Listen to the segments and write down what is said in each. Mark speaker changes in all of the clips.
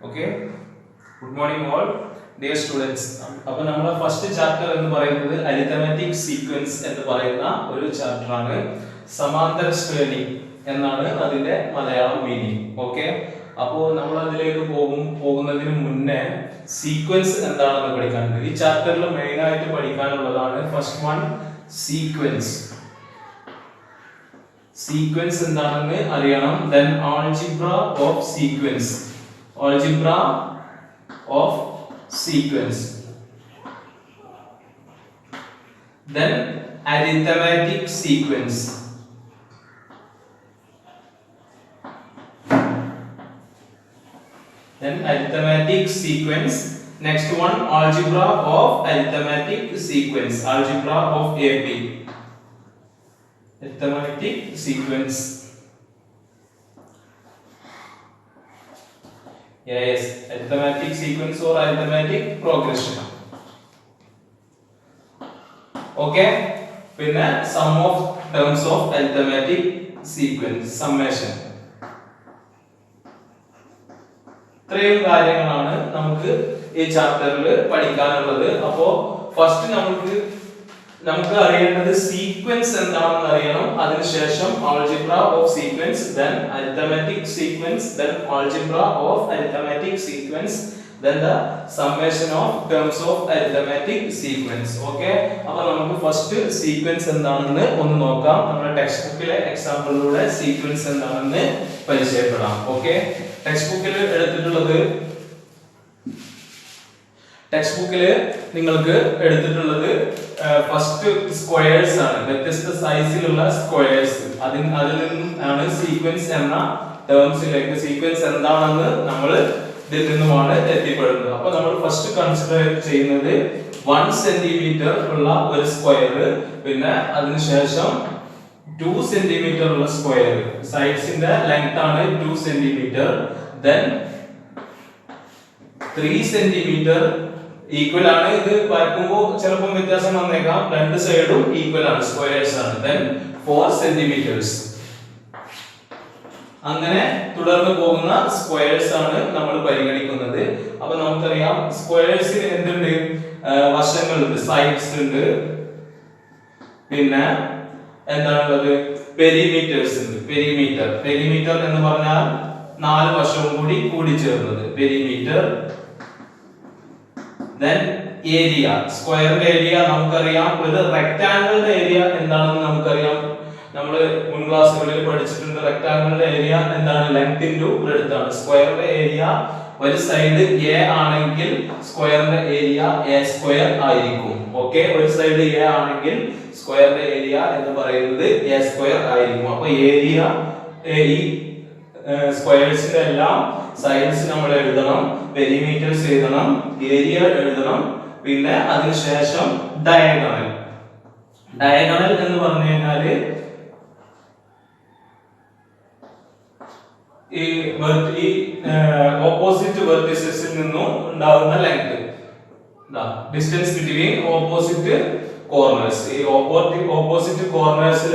Speaker 1: Okay. Good morning all, dear students. അപ്പോൾ നമ്മുടെ first chapter എന്ന് പറയുന്നത് അരിത്തമാറ്റിക് സീക്വൻസ് എന്ന് പറയുന്ന ഒരു ചാപ്റ്റർ ആണ്. സമാന്തര ശ്രേണി എന്നാണ് അതിന്റെ മലയാളം മീനിങ്. ഓക്കെ, അപ്പോൾ നമ്മൾ അതിലേക്ക് പോകുന്നതിന് മുന്നേ സീക്വൻസ് എന്താണെന്ന് പഠിക്കാനുണ്ട്. ഈ ചാപ്റ്ററിൽ മെയിൻ ആയിട്ട് പഠിക്കാനുള്ളതാണ് ഫസ്റ്റ് വൺ സീക്വൻസ്. സീക്വൻസ് എന്താണെന്ന് അറിയണം. Then algebra of sequence. Algebra of sequence. Then arithmetic sequence. Then arithmetic sequence. Next one, algebra of arithmetic sequence. Algebra of AP. Arithmetic sequence. Yes, arithmetic sequence or arithmetic progression. Okay, പിന്നെ sum of terms of arithmetic sequence, summation. ഇത്രയും കാര്യങ്ങളാണ് നമുക്ക് ഈ ചാപ്റ്ററിൽ പഠിക്കാനുള്ളത്. അപ്പോൾ first നമുക്ക് അറിയേണ്ടത് സീക്വൻസ് എന്താണെന്ന് അറിയണം. അതിനുശേഷം algebra of sequence, then arithmetic sequence, then algebra of arithmetic sequence, then the summation of terms of arithmetic sequence. Okay, അപ്പോൾ നമുക്ക് ഫസ്റ്റ് സീക്വൻസ് എന്താണെന്ന് ഒന്ന് നോക്കാം. നമ്മുടെ ടെക്സ്റ്റ് ബുക്കിലെ എക്സാമ്പിളിലൂടെ സീക്വൻസ് എന്താണെന്ന് പരിചയപ്പെടാം. ഓക്കെ, ടെക്സ്റ്റ് ബുക്കിൽ നിങ്ങൾക്ക് എടുത്തിട്ടുള്ളത് ഫസ്റ്റ് സ്ക്വയേഴ്സ് ആണ്. വ്യത്യസ്ത സൈസിലുള്ള സ്ക്വയേഴ്സ്. അതിൽ നിന്നാണ് സീക്വൻസ് എന്ന ടേംസിലേക്ക്, സീക്വൻസ് എന്താണെന്ന് നമ്മൾ ഇതിൽ നിന്നുമാണ് എത്തിപ്പെടുന്നത്. അപ്പൊ നമ്മൾ ഫസ്റ്റ് കൺസിഡർ ചെയ്യുന്നത് 1 സെന്റിമീറ്റർ ഉള്ള ഒരു സ്ക്വയർ, പിന്നെ അതിനുശേഷം 2 സെന്റിമീറ്റർ ഉള്ള സ്ക്വയർ. സൈഡ്സിന്റെ ലെങ്ത് ആണ് 2 സെന്റിമീറ്റർ. ദെൻ 3 സെന്റിമീറ്റർ ഈക്വൽ ആണ്. ഇത് വരക്കുമ്പോൾ ചിലപ്പോൾ വ്യത്യാസം വന്നേക്കാം. രണ്ട് സൈഡും ഈക്വൽ ആണ്, സ്ക്വയേഴ്സ് ആണ്. Then 4 centimetres. അങ്ങനെ തുടർന്ന് പോകുന്ന സ്ക്വയേഴ്സ് ആണ് നമ്മൾ പരിഗണിക്കുന്നത്. അപ്പൊ നമുക്കറിയാം സ്ക്വയേഴ്സിന് എന്തുണ്ട്, വശങ്ങളുണ്ട്, സൈഡ്സ് ഉണ്ട്, പിന്നെ എന്താണുള്ളത്, പെരിമീറ്റേഴ്സ് ഉണ്ട്. പെരിമീറ്റർ എന്ന് പറഞ്ഞാൽ 4 വശവും കൂടി ചേർന്നത് പെരിമീറ്റർ. Then ഏരിയ, സ്ക്വയറിന്റെ ഏരിയ നമുക്കറിയാം. ഒരു റെക്ടാംഗിളിന്റെ ഏരിയ എന്താണെന്ന് നമുക്കറിയാം. നമ്മൾ മുൻ ക്ലാസ്സുകളിൽ പഠിച്ചിട്ടുണ്ട്. റെക്ടാംഗിളിന്റെ ഏരിയ എന്താണ്, ലെങ്ത് ഇൻടു ബ്രെഡ്ത്ത് ആണ്. സ്ക്വയറിന്റെ ഏരിയ ഒരു സൈഡ് a ആണെങ്കിൽ സ്ക്വയറിന്റെ ഏരിയ a സ്ക്വയർ ആയിരിക്കും. ഓക്കേ, ഒരു സൈഡ് a ആണെങ്കിൽ സ്ക്വയറിന്റെ ഏരിയ എന്ന് പറയുന്നത് a സ്ക്വയർ ആയിരിക്കും. അപ്പോൾ ഏരിയ, ഈ സ്ക്വയേഴ്സിന്റെ എല്ലാം സൈഡ്സ് നമ്മൾ എഴുതണം, പെരിമീറ്റേഴ്സ് എഴുതണം, ഏരിയ എഴുതണം, പിന്നെ അതിനുശേഷം ഡയഗണൽ എന്ന് പറഞ്ഞു കഴിഞ്ഞാല് ഈ ഓപ്പോസിറ്റ് വെർട്ടിസസിൽ നിന്നും ഉണ്ടാകുന്ന length, distance between opposite corners. ഈ ഓപ്പോസിറ്റ് കോർണേഴ്സിൽ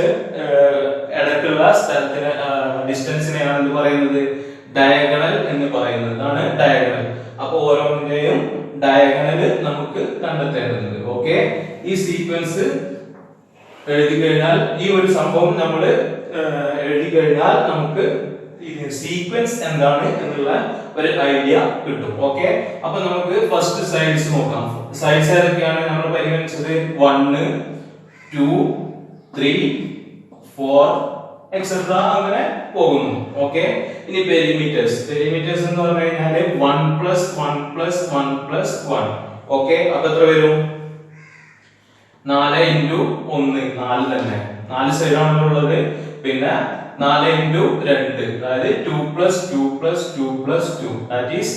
Speaker 1: ഇടയ്ക്കുള്ള സ്ഥലത്തിന് ഡിസ്റ്റൻസിനെയാണ് എന്ത് പറയുന്നത്, ഡയഗണൽ എന്ന് പറയുന്നത്. ഇതാണ് ഡയഗണൽ. അപ്പൊ ഓരോന്നിന്റെയും ഡയഗണൽ നമുക്ക് കണ്ടെത്തേണ്ടതുണ്ട്. ഓക്കെ, ഈ സീക്വൻസ് എഴുതി കഴിഞ്ഞാൽ, ഈ ഒരു സംഭവം നമ്മൾ എഴുതി കഴിഞ്ഞാൽ നമുക്ക് സീക്വൻസ് എന്താണ് എന്നുള്ള ഒരു ഐഡിയ കിട്ടും. ഓക്കെ, അപ്പൊ നമുക്ക് ഫസ്റ്റ് സൈഡ്സ് നോക്കാം. സൈഡ്സ് ഏതൊക്കെയാണ് നമ്മൾ പരിഗണിച്ചത്? 1, 2, 3, 4 എക്സെട്ര അങ്ങനെ പോകുന്നു. ഓക്കെ, ഇനി പെരിമീറ്റേഴ്സ് എന്ന് പറഞ്ഞു കഴിഞ്ഞാല് 1 + 1 + 1 + 1. ഓക്കെ, അപ്പൊ എത്ര വരും? 4 × 1, 4 തന്നെ, 4 സൈഡാണല്ലോ ഉള്ളത്. പിന്നെ 4 × 2, അതായത് 2 + 2 + 2 + 2, that is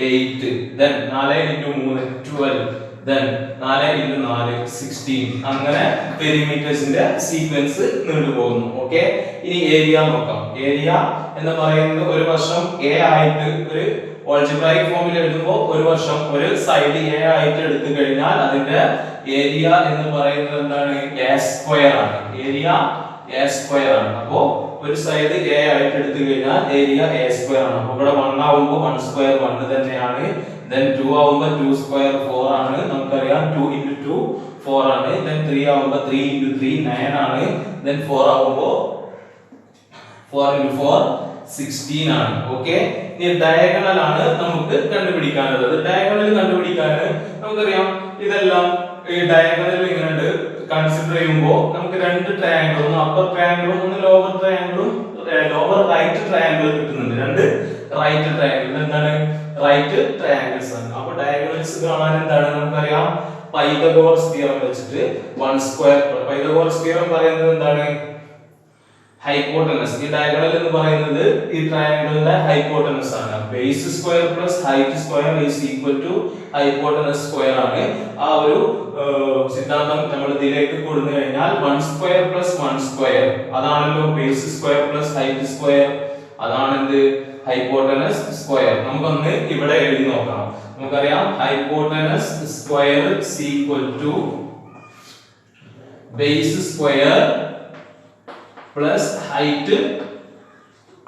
Speaker 1: 8. Then 4 × 3 12. Then 4 × 4 16. അങ്ങനെ പെരിമീറ്റേഴ്സിന്റെ സീക്വൻസ് നീണ്ടുപോകുന്നു. ഓക്കെ, ഇനി ഏരിയ നോക്കാം. ഏരിയ എന്ന് പറയുന്നത് ഒരു വശം a ആയിട്ട്, ഒരു ഓൾജിബ്രായിക് ഫോമിൽ എഴുതുമ്പോൾ ഒരു വശം, ഒരു സൈഡ് a ആയിട്ട് എടുത്തു കഴിഞ്ഞാൽ അതിന്റെ ഏരിയ എന്ന് പറയുന്നത് എന്താണ്, a സ്ക്വയർ ആണ്. ഏരിയ a സ്ക്വയർ ആണ്. അപ്പോൾ ഒരു സൈഡ് a ആയിട്ട് എടുത്തു കഴിഞ്ഞാൽ ഏരിയ a സ്ക്വയർ ആണ്. അപ്പോൾ ഇവിടെ 1 ആവുമ്പോൾ 1 സ്ക്വയർ 1 തന്നെയാണ്. then 2 ആവുമ്പോൾ 2 സ്ക്വയർ 4 ആണ്. നമുക്കറിയാം 2 into 2 4 ആണ്. then 3 ആവുമ്പോൾ 3 into 3 9 ആണ്. then 4 ആവുമ്പോൾ 4 into 4 16 ആണ്. ഓക്കേ, ഇനി ഡയഗണൽ ആണ് നമുക്ക് കണ്ടുപിടിക്കാനുള്ളത്. ഡയഗണൽ കണ്ടുപിടിക്കാൻ നമുക്കറിയാം ഇതെല്ലാം ഈ ഡയഗണൽ ഇങ്ങനെ കൺസിഡർ ചെയ്യുമ്പോൾ നമുക്ക് രണ്ട് ട്രയാങ്കിൾ, ഒന്ന് അപ്പർ ട്രയാങ്കിളും ഒന്ന് ലോവർ ട്രയാങ്കിളും, ലോവർ റൈറ്റ് ട്രയാങ്കിൾ കിട്ടുന്നുണ്ട്. രണ്ട് റൈറ്റ് ട്രയാങ്കിൾ എന്താണ് റൈറ്റ് ട്രയാങ്കിൾസ് ആണ്. അപ്പോൾ ഡയഗണൽസ് കാണാൻ എന്താണ് നമുക്കറിയാം പൈതഗോറസ് തിയറം വെച്ചിട്ട് 1 സ്ക്വയർ. പൈതഗോറസ് തിയറം പറയുന്നത് എന്താണ് ഹൈപ്പോട്ടനസ്. ഈ ഡയഗണൽ എന്ന് പറയുന്നത് ഈ ട്രയാങ്കിളിന്റെ ഹൈപ്പോട്ടനസ് ആണ്. Base square plus height square is equal to hypotenuse square ആണ്. ആ ഒരു സിദ്ധാന്തം നമ്മൾ ഇതിലേക്ക് കൊടുത്തു കഴിഞ്ഞാൽ 1 സ്ക്വയർ പ്ലസ് 1 സ്ക്വയർ അതാണല്ലോ base square plus height square, അതാണ് എന്ത് ഹൈപ്പോട്ടനസ് സ്ക്വയർ. നമുക്കൊന്ന് ഇവിടെ എഴുതി നോക്കാം. നമുക്കറിയാം hypotenuse square is equal to base square plus height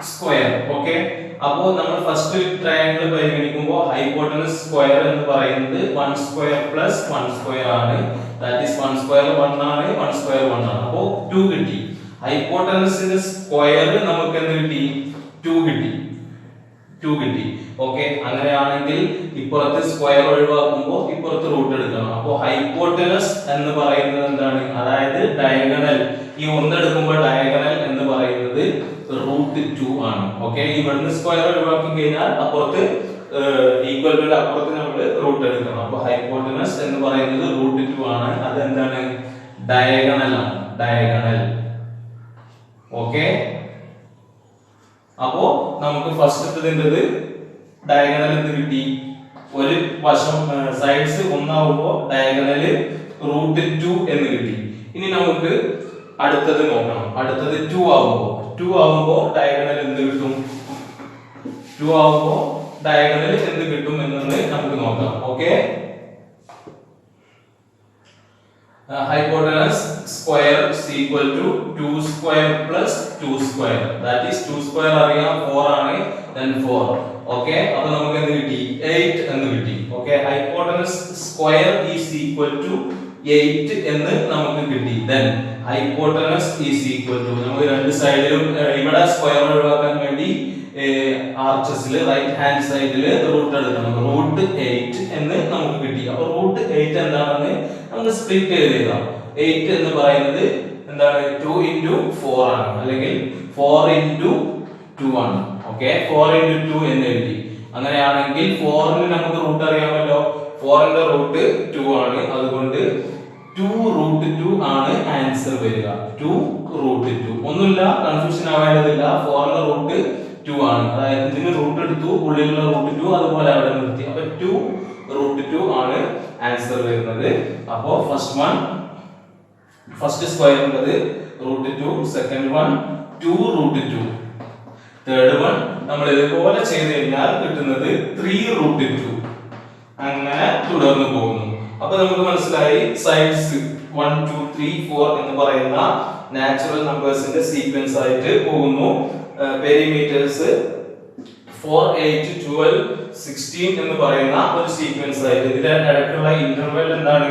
Speaker 1: square. Okay, അപ്പോൾ നമ്മൾ ഫസ്റ്റ് ട്രയാങ്കിൾ പരിഗണിക്കുമ്പോൾ ഹൈപ്പോട്ടനസ് സ്ക്വയർ എന്ന് പറയുന്നത് 1 സ്ക്വയർ പ്ലസ് 1 സ്ക്വയർ ആണ്. ദാറ്റ് ഈസ് 1 സ്ക്വയർ 1 ആണ്, 1 സ്ക്വയർ 1 ആണ്. അപ്പോൾ 2 കിട്ടി. ഹൈപ്പോട്ടനസിന്റെ സ്ക്വയർ നമുക്ക് എന്ത് കിട്ടി 2 കിട്ടി. ഓക്കെ, അങ്ങനെയാണെങ്കിൽ ഇപ്പുറത്തെ സ്ക്വയർ ഒഴിവാക്കുമ്പോൾ ഇപ്പുറത്ത് റൂട്ട് എടുക്കണം. അപ്പോൾ ഹൈപ്പോട്ടനസ് എന്ന് പറയുന്നത് എന്താണ്, അതായത് ഡയഗണൽ, ഈ ഒന്നെടുക്കുമ്പോൾ ഡയഗണൽ എന്ന് പറയുന്നത് √2 ആണ്. ഓക്കെ, ഇവിടുന്ന് സ്ക്വയർ ഒഴിവാക്കി കഴിഞ്ഞാൽ അപ്പുറത്ത് ഈക്വൽ ടു അപ്പുറത്ത് നമ്മൾ റൂട്ട് എടുക്കണം. അപ്പോൾ ഹൈപ്പോട്ടനസ് എന്ന് പറയുന്നത് √2 ആണ്. അത് എന്താണ് ഡയഗണൽ ആണ്, ഡയഗണൽ. ഓക്കെ, അപ്പോ നമുക്ക് ഫസ്റ്റത്തേത് ഡയഗണൽ എന്ത് കിട്ടി, ഒരു വശം സൈഡ്സ് ഒന്നാവുമ്പോൾ ഡയഗണൽ √2 എന്ന് കിട്ടി. ഇനി നമുക്ക് അടുത്തത് നോക്കണം. അടുത്തത് 2 ആവുമ്പോൾ ഡയഗണൽ എന്ത് കിട്ടും, 2 ആവുമ്പോൾ ഡയഗണൽ എന്ത് കിട്ടും എന്നൊന്ന് നമുക്ക് നോക്കാം. Okay, hypotenuse square is equal to 2 square plus 2 square, that is 2 square അറിയാം 4 ആണ്, then 4. ഓക്കേ, അപ്പോൾ നമുക്ക് എന്ത് കിട്ടി 8 എന്ന് കിട്ടി. Okay, hypotenuse square is equal to 8 എന്ന് നമുക്ക് കിട്ടി. then hypotenuse is equal to, നമുക്ക് രണ്ട് സൈഡിലും ഇവിടെ സ്ക്വയർ ഒഴിവാക്കാൻ വേണ്ടി ആർച്ചസിൽ റൈറ്റ് ഹാൻഡ് സൈഡിൽ റൂട്ട് എടുക്കണം. √8 എന്ന് നമുക്ക് കിട്ടി. അപ്പോൾ √8 എന്താണെന്ന് നമുക്ക് സ്പ്ലിറ്റ് ചെയ്ത് എഴുതാം. 8 എന്ന് പറയുന്നത് എന്താണ് 2 into 4 ആണ്, അല്ലെങ്കിൽ 4 into 2 ആണ്. ഓക്കെ, 4 into 2 എന്ന് എഴുതി. അങ്ങനെയാണെങ്കിൽ 4ന് നമുക്ക് റൂട്ട് അറിയാമല്ലോ, 4ന്റെ റൂട്ട് 2 ആണ്. അതുകൊണ്ട് 2√2 ആണ് ആൻസർ വരിക. 2√2 ഒന്നുമില്ല, കൺഫ്യൂഷൻ ആവേണ്ടതില്ല. 4ന്റെ റൂട്ട് 2 ആണ്, അതായത് ഇതിന് റൂട്ട് എടുത്തു, ഉള്ളിലുള്ള റൂട്ട് 2 അതുപോലെ അവിടെ നിർത്തി. അപ്പൊ 2√2 ആണ് ആൻസർ വരുന്നത്. അപ്പോ ഫസ്റ്റ് സ്ക്വയർ ഉള്ളത് √2, സെക്കൻഡ് വൺ 2√2, തേർഡ് വൺ നമ്മൾ ഇതുപോലെ ചെയ്ത് കഴിഞ്ഞാൽ കിട്ടുന്നത് 3√2. അങ്ങനെ തുടർന്ന് പോകുന്നു. അപ്പൊ നമുക്ക് മനസ്സിലായി സൈഡ്സ് 1 2 3 4 എന്ന് പറയുന്ന നാച്ചുറൽ നമ്പേഴ്സിന്റെ സീക്വൻസ് ആയിട്ട് പോകുന്നു. പെരിമീറ്റേഴ്സ് 4 8 12 16 എന്ന് പറയുന്ന ഒരു സീക്വൻസ് ആയിട്ട്. ഇതിന്റെ ഇടയ്ക്കുള്ള ഇന്റർവെൽ എന്താണ്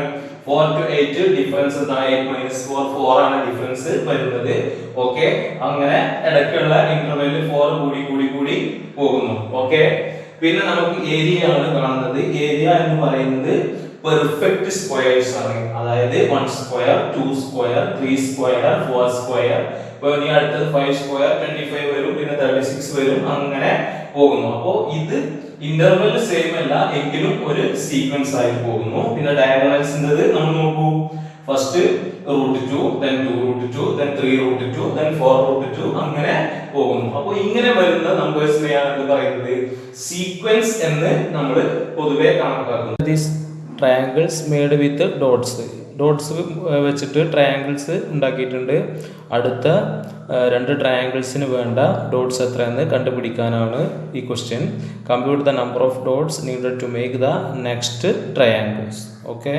Speaker 1: 4 to 8 ഡിഫറൻസ്, 8 - 4 4 ആണ് ഡിഫറൻസ് വരുന്നത്. ഓക്കെ, അങ്ങനെ ഇടയ്ക്കുള്ള ഇന്റർവെൽ 4 കൂടി പോകുന്നു. ഓക്കെ, പിന്നെ നമുക്ക് ഏരിയ ആണ് കാണുന്നത്. ഏരിയ എന്ന് പറയുന്നത് പെർഫെക്റ്റ് സ്ക്വയേഴ്സ് ആണ്, അതായത് 1 സ്ക്വയർ 2 സ്ക്വയർ 3 സ്ക്വയർ 4 സ്ക്വയർ. ഇപ്പോൾ ഇനി അടുത്തത് 5 സ്ക്വയർ 25 വരും, പിന്നെ 36 വരും, അങ്ങനെ പോകുന്നു. അപ്പോൾ ഇത് ഇന്റർവെൽ സെയിം അല്ല എങ്കിലും ഒരു സീക്വൻസ് ആയി പോകുന്നു. പിന്നെ ഡയഗണൽസിന്റേത് നമ്മൾ നോക്കൂ. ഫസ്റ്റ് √2, then 2√2, then 3√2, then 4√2, അങ്ങനെ പോകുന്നു. അപ്പോൾ ഇങ്ങനെ വരുന്ന നമ്പേഴ്സിനെയാണ് എന്ത് പറയുന്നത് സീക്വൻസ് എന്ന് നമ്മൾ പൊതുവെ കണക്കാക്കുന്നത്. ട്രയാങ്കിൾസ് മെയ്ഡ് വിത്ത് ഡോട്ട്സ് വെച്ചിട്ട് ട്രയാങ്കിൾസ് ഉണ്ടാക്കിയിട്ടുണ്ട്. അടുത്ത രണ്ട് ട്രയാങ്കിൾസിന് വേണ്ട ഡോട്ട്സ് എത്രയെന്ന് കണ്ടുപിടിക്കാനാണ് ഈ question. Compute the number of dots needed to make the next triangles. Okay,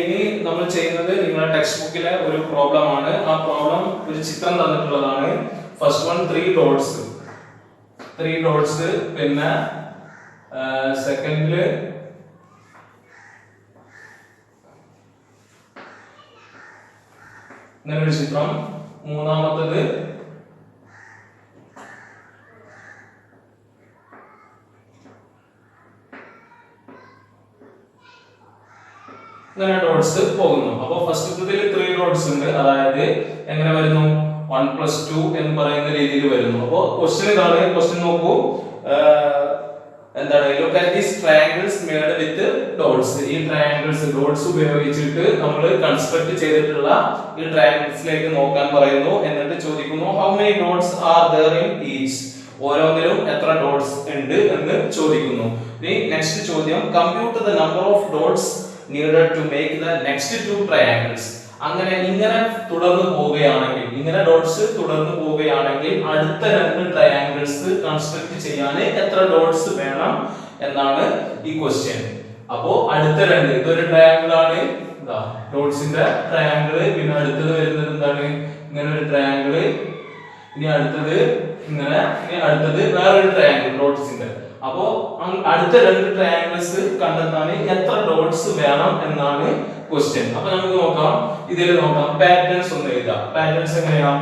Speaker 1: ഇനി നമ്മൾ ചെയ്യുന്നത് നിങ്ങളുടെ ടെക്സ്റ്റ് ബുക്കിലെ ഒരു പ്രോബ്ലം ആണ്. ആ പ്രോബ്ലം ഒരു ചിത്രം തന്നിട്ടുള്ളതാണ്. ഫസ്റ്റ് വൺ 3 ഡോട്ട്സ് പിന്നെ സെക്കൻഡില് ഇങ്ങനെ ഒരു ചിത്രം, മൂന്നാമത്തത് ഇങ്ങനെ ഡോട്ട്സ് പോകുന്നു. അപ്പൊ ഫസ്റ്റത്തിൽ 3 ഡോട്ട്സ് ഉണ്ട്, അതായത് എങ്ങനെ വരുന്നു 1+2 എന്ന് പറയുന്ന രീതിയിൽ വരുന്നു. അപ്പൊ ക്വസ്റ്റ്യൻ ഇതാണ്. ക്വസ്റ്റ്യൻ നോക്കൂ, എന്താണ്, look at these triangles made with dots. ഈ ട്രയാങ്കിൾസ് ഡോട്ട്സ് ഉപയോഗിച്ചിട്ട് നമ്മൾ കൺസ്ട്രക്ട് ചെയ്തിട്ടുള്ള ഈ ട്രയാങ്കിൾസിലേക്ക് നോക്കാൻ പറയുന്നു. എന്നിട്ട് ചോദിക്കുന്നു how many dots are there in each. ഓരോന്നിലും എത്ര ഡോട്ട്സ് ഉണ്ട് എന്ന് ചോദിക്കുന്നു. ഇനി നെക്സ്റ്റ് ചോദ്യം, compute the number of dots needed to make the next 2 triangles. ഇങ്ങനെ തുടർന്ന് പോവുകയാണെങ്കിൽ, ഇങ്ങനെ ഡോട്ട്സ് തുടർന്ന് പോവുകയാണെങ്കിൽ അടുത്ത 2 ട്രയാങ്കിൾസ് കൺസ്ട്രക്ട് ചെയ്യാൻ എത്ര ഡോട്ട്സ് വേണം എന്നാണ് ഈ ക്വസ്റ്റ്യൻ. അപ്പോ അടുത്ത 2, ഇതൊരു ട്രയാങ്കിൾ ആണ്, ഡോട്ട്സിന്റെ ട്രയാങ്കിൾ. പിന്നെ അടുത്തത് വരുന്നത് എന്താണ്, ഇങ്ങനെ ഒരു ട്രയാങ്കിൾ. ഇനി അടുത്തത് ഇങ്ങനെ, ഇനി അടുത്തത് വേറൊരു ട്രയാങ്കിൾ ഡോട്ട്സിന്റെ. അപ്പോ അടുത്ത 2 ട്രയാങ്കിൾസ് കണ്ടെത്താൻ എത്ര ഡോട്ട്സ് വേണം എന്നാണ് ക്വസ്റ്റ്യൻ. അപ്പൊ നമുക്ക് നോക്കാം, ഇതിൽ നോക്കാം, പാറ്റേൺസ് ഒന്ന് എഴുതാം. പാറ്റേൺസ് എങ്ങനെയാ,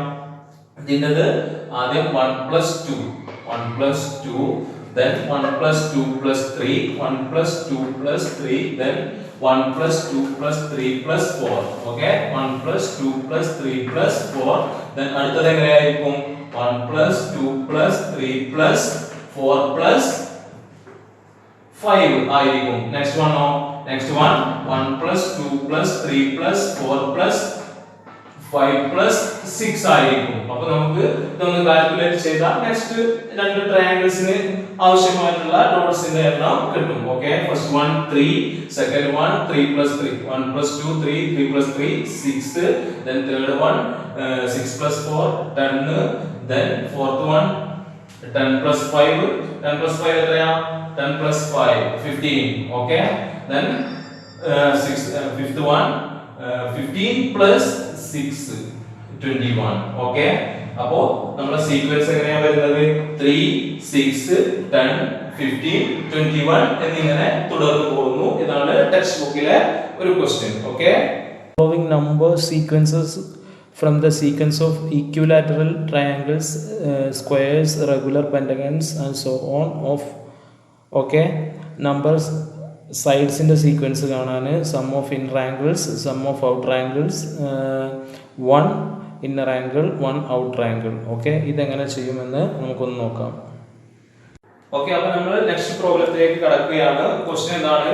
Speaker 1: ഇതിന്റേത് ആദ്യം 1+2, 1+2, then 1+2+3, 1+2+3, then 1+2+3+4. ഓക്കേ, 1+2+3+4. then അടുത്തത് എങ്ങനെയായിരിക്കും, 1+2+3+4+5 ആയിരിക്കും. Next one no, next one 1+2+3+4+5+6 ആയിരിക്കും. അപ്പൊ നമുക്ക് ഇതൊന്ന് കാൽക്കുലേറ്റ് ചെയ്താൽ നെക്സ്റ്റ് 2 ട്രയാങ്കിൾസിന് ആവശ്യമായിട്ടുള്ള ഡോട്ട്സിന്റെ എണ്ണം കിട്ടും. Okay, first one 3, second one 3+3, 1+2 3+3 6, then third one 6+4 10, then fourth one 10+5, 10+5 എത്രയാ, 10+5 15. Okay, then fifth one 15+6 21. Okay, അപ്പോ നമ്മുടെ സീക്വൻസ് എങ്ങനെയാ വരുന്നത്, 3 6 10 15 21 എന്നിങ്ങനെ തുടർന്ന് പോകുന്നു. ഇതാണ് ടെക്സ്റ്റ് ബുക്കിലെ ഒരു question. Okay,
Speaker 2: following number sequences from the sequence of equilateral triangles, squares, regular pentagons and so on of okay numbers സൈഡ്സിൻ്റെ സീക്വൻസ് കാണാൻ sum of inner angles, sum of outer angles, 1 inner angle 1 outer angle. Okay, ഇതെങ്ങനെ ചെയ്യുമെന്ന് നമുക്കൊന്ന് നോക്കാം.
Speaker 1: Okay, അപ്പോൾ നമ്മൾ next പ്രോബ്ലത്തിലേക്ക് കടക്കുകയാണ്. Question എന്താണ്,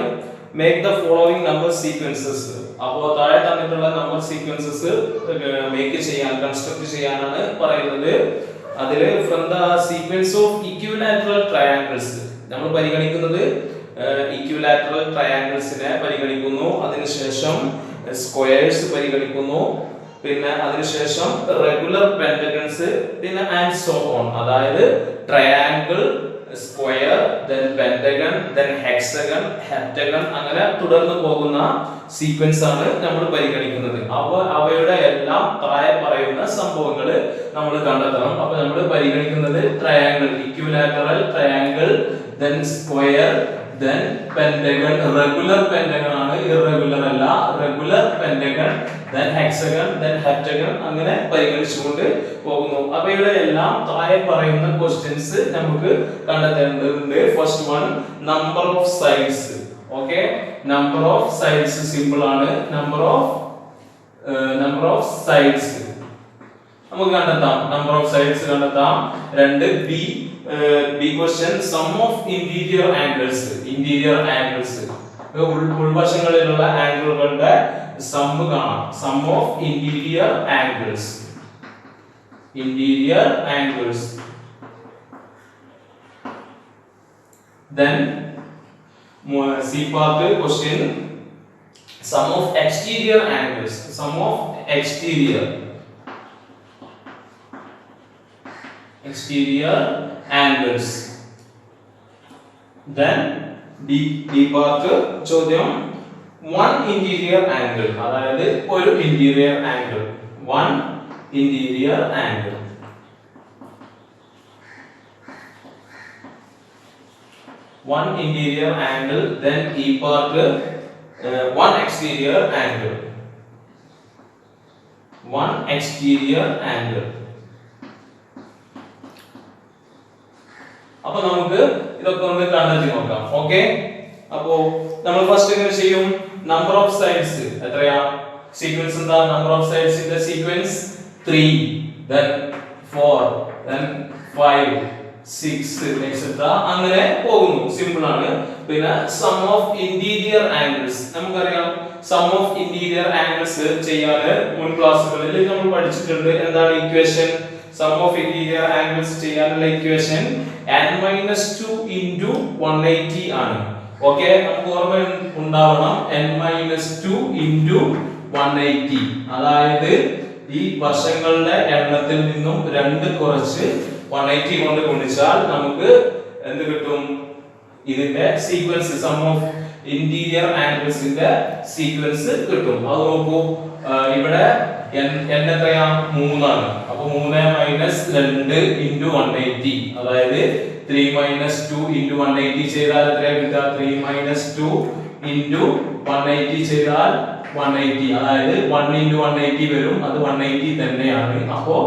Speaker 1: make the following number sequences. അപ്പോൾ താഴെ തന്നിട്ടുള്ള നമ്പർ സീക്വൻസസ് മേക്ക് ചെയ്യാൻ, കൺസ്ട്രക്ട് ചെയ്യാനാണ് പറയുന്നത്. അതിൽ from the sequence of equilateral triangles നമ്മൾ പരിഗണിക്കുന്നത് ഇക്വിലാറ്ററൽ ട്രയാങ്കിൾസിനെ പരിഗണിക്കുന്നു. അതിനുശേഷം സ്ക്വയേഴ്സ് പരിഗണിക്കുന്നു. പിന്നെ അതിനുശേഷം റെഗുലർ പെന്റഗൺസ്, പിന്നെ ആൻഡ് സോ ഓൺ. അതായത് triangle, square, then pentagon, then hexagon, heptagon, അങ്ങനെ തുടർന്ന് പോകുന്ന സീക്വൻസ് ആണ് നമ്മൾ പരിഗണിക്കുന്നത്. അവയുടെ എല്ലാം താഴെ പറയുന്ന സംഭവങ്ങൾ നമ്മൾ കണ്ടെത്തണം. അപ്പൊ നമ്മൾ പരിഗണിക്കുന്നത് triangle, equilateral triangle, then square, then pentagon, regular pentagon ആണ്, ഇറഗുലർ അല്ല, regular pentagon, then hexagon, then heptagon, അങ്ങനെ പരിഗണിച്ചുകൊണ്ട് പോകുന്നു. അപ്പൊ ഇവിടെ എല്ലാം താഴെ പറയുന്ന ക്വസ്റ്റ്യൻസ് നമുക്ക് കണ്ടെത്തേണ്ടതുണ്ട്. First one, number of sides. Okay, number of sides simple ആണ്. നമ്പർ ഓഫ് സൈഡ്സ് നമുക്ക് കണ്ടെത്താം. നമ്പർ ഓഫ് സൈഡ്സ് കണ്ടെത്താം. 2 B question, sum of interior angles. Interior angles, ഉൾവശങ്ങളിലുള്ള ആംഗിളുകളുടെ സം കാണാം. Sum of interior angles. Interior angles. then C part question, sum of exterior angles. Sum of exterior angles. then D part ചോദ്യം, one interior angle, അതായത് ഒരു interior angle, one interior angle. one interior angle, then E part one exterior angle. One exterior angle. അപ്പോൾ നമുക്ക് ഇതൊക്കെ ഒന്ന് കണ്ടെത്തി നോക്കാം. Okay, അപ്പോൾ നമ്മൾ ഫസ്റ്റ് എങ്ങനെ ചെയ്യും? നമ്പർ ഓഫ് സൈഡ്സ് എത്രയാ? സീക്വൻസ് എന്താ? Number of sides in the sequence 3, then 4, then 5, 6 etc. അങ്ങനെ പോകുന്നു. സിമ്പിൾ ആണ്. പിന്നെ സം ഓഫ് ഇന്റീരിയർ ആംഗിൾസ് നമുക്കറിയാം. സം ഓഫ് ഇന്റീരിയർ ആംഗിൾസ് ചെയ്യാൻ മുൻ ക്ലാസ്സുകളിൽ നമ്മൾ പഠിച്ചിട്ടുണ്ട്. എന്താണ് equation? Sum of interior angles ചെയ്യാനുള്ള ഇക്വേഷൻ n-2 into 180 ആണ്. ഓക്കേ, നമുക്ക് ഓർമ്മ ഉണ്ടാവണം n-2 into 180. അതായത് ഈ വർഷങ്ങളുടെ എണ്ണത്തിൽ നിന്നും 2 കുറച്ച് 180 കൊണ്ട് ഗുണിച്ചാൽ നമുക്ക് എന്ത് കിട്ടും? ഇതിന്റെ സീക്വൻസ്, സം ഓഫ് ഇന്റീരിയർ ആംഗിൾസിന്റെ സീക്വൻസ് കിട്ടും. അത് നോക്കൂ, ഇവിടെ n എത്രയാ? 3 ആണ്. അപ്പോൾ 3 - 2 into 180, അതായത് 3 - 2 into 180 ചെയ്താൽ എത്രയാ കിട്ടുക? 3 - 2 into 180 ചെയ്താൽ 180, അതായത് 1 into 180 വരും. അത് 180 തന്നെയാണ്. അപ്പോൾ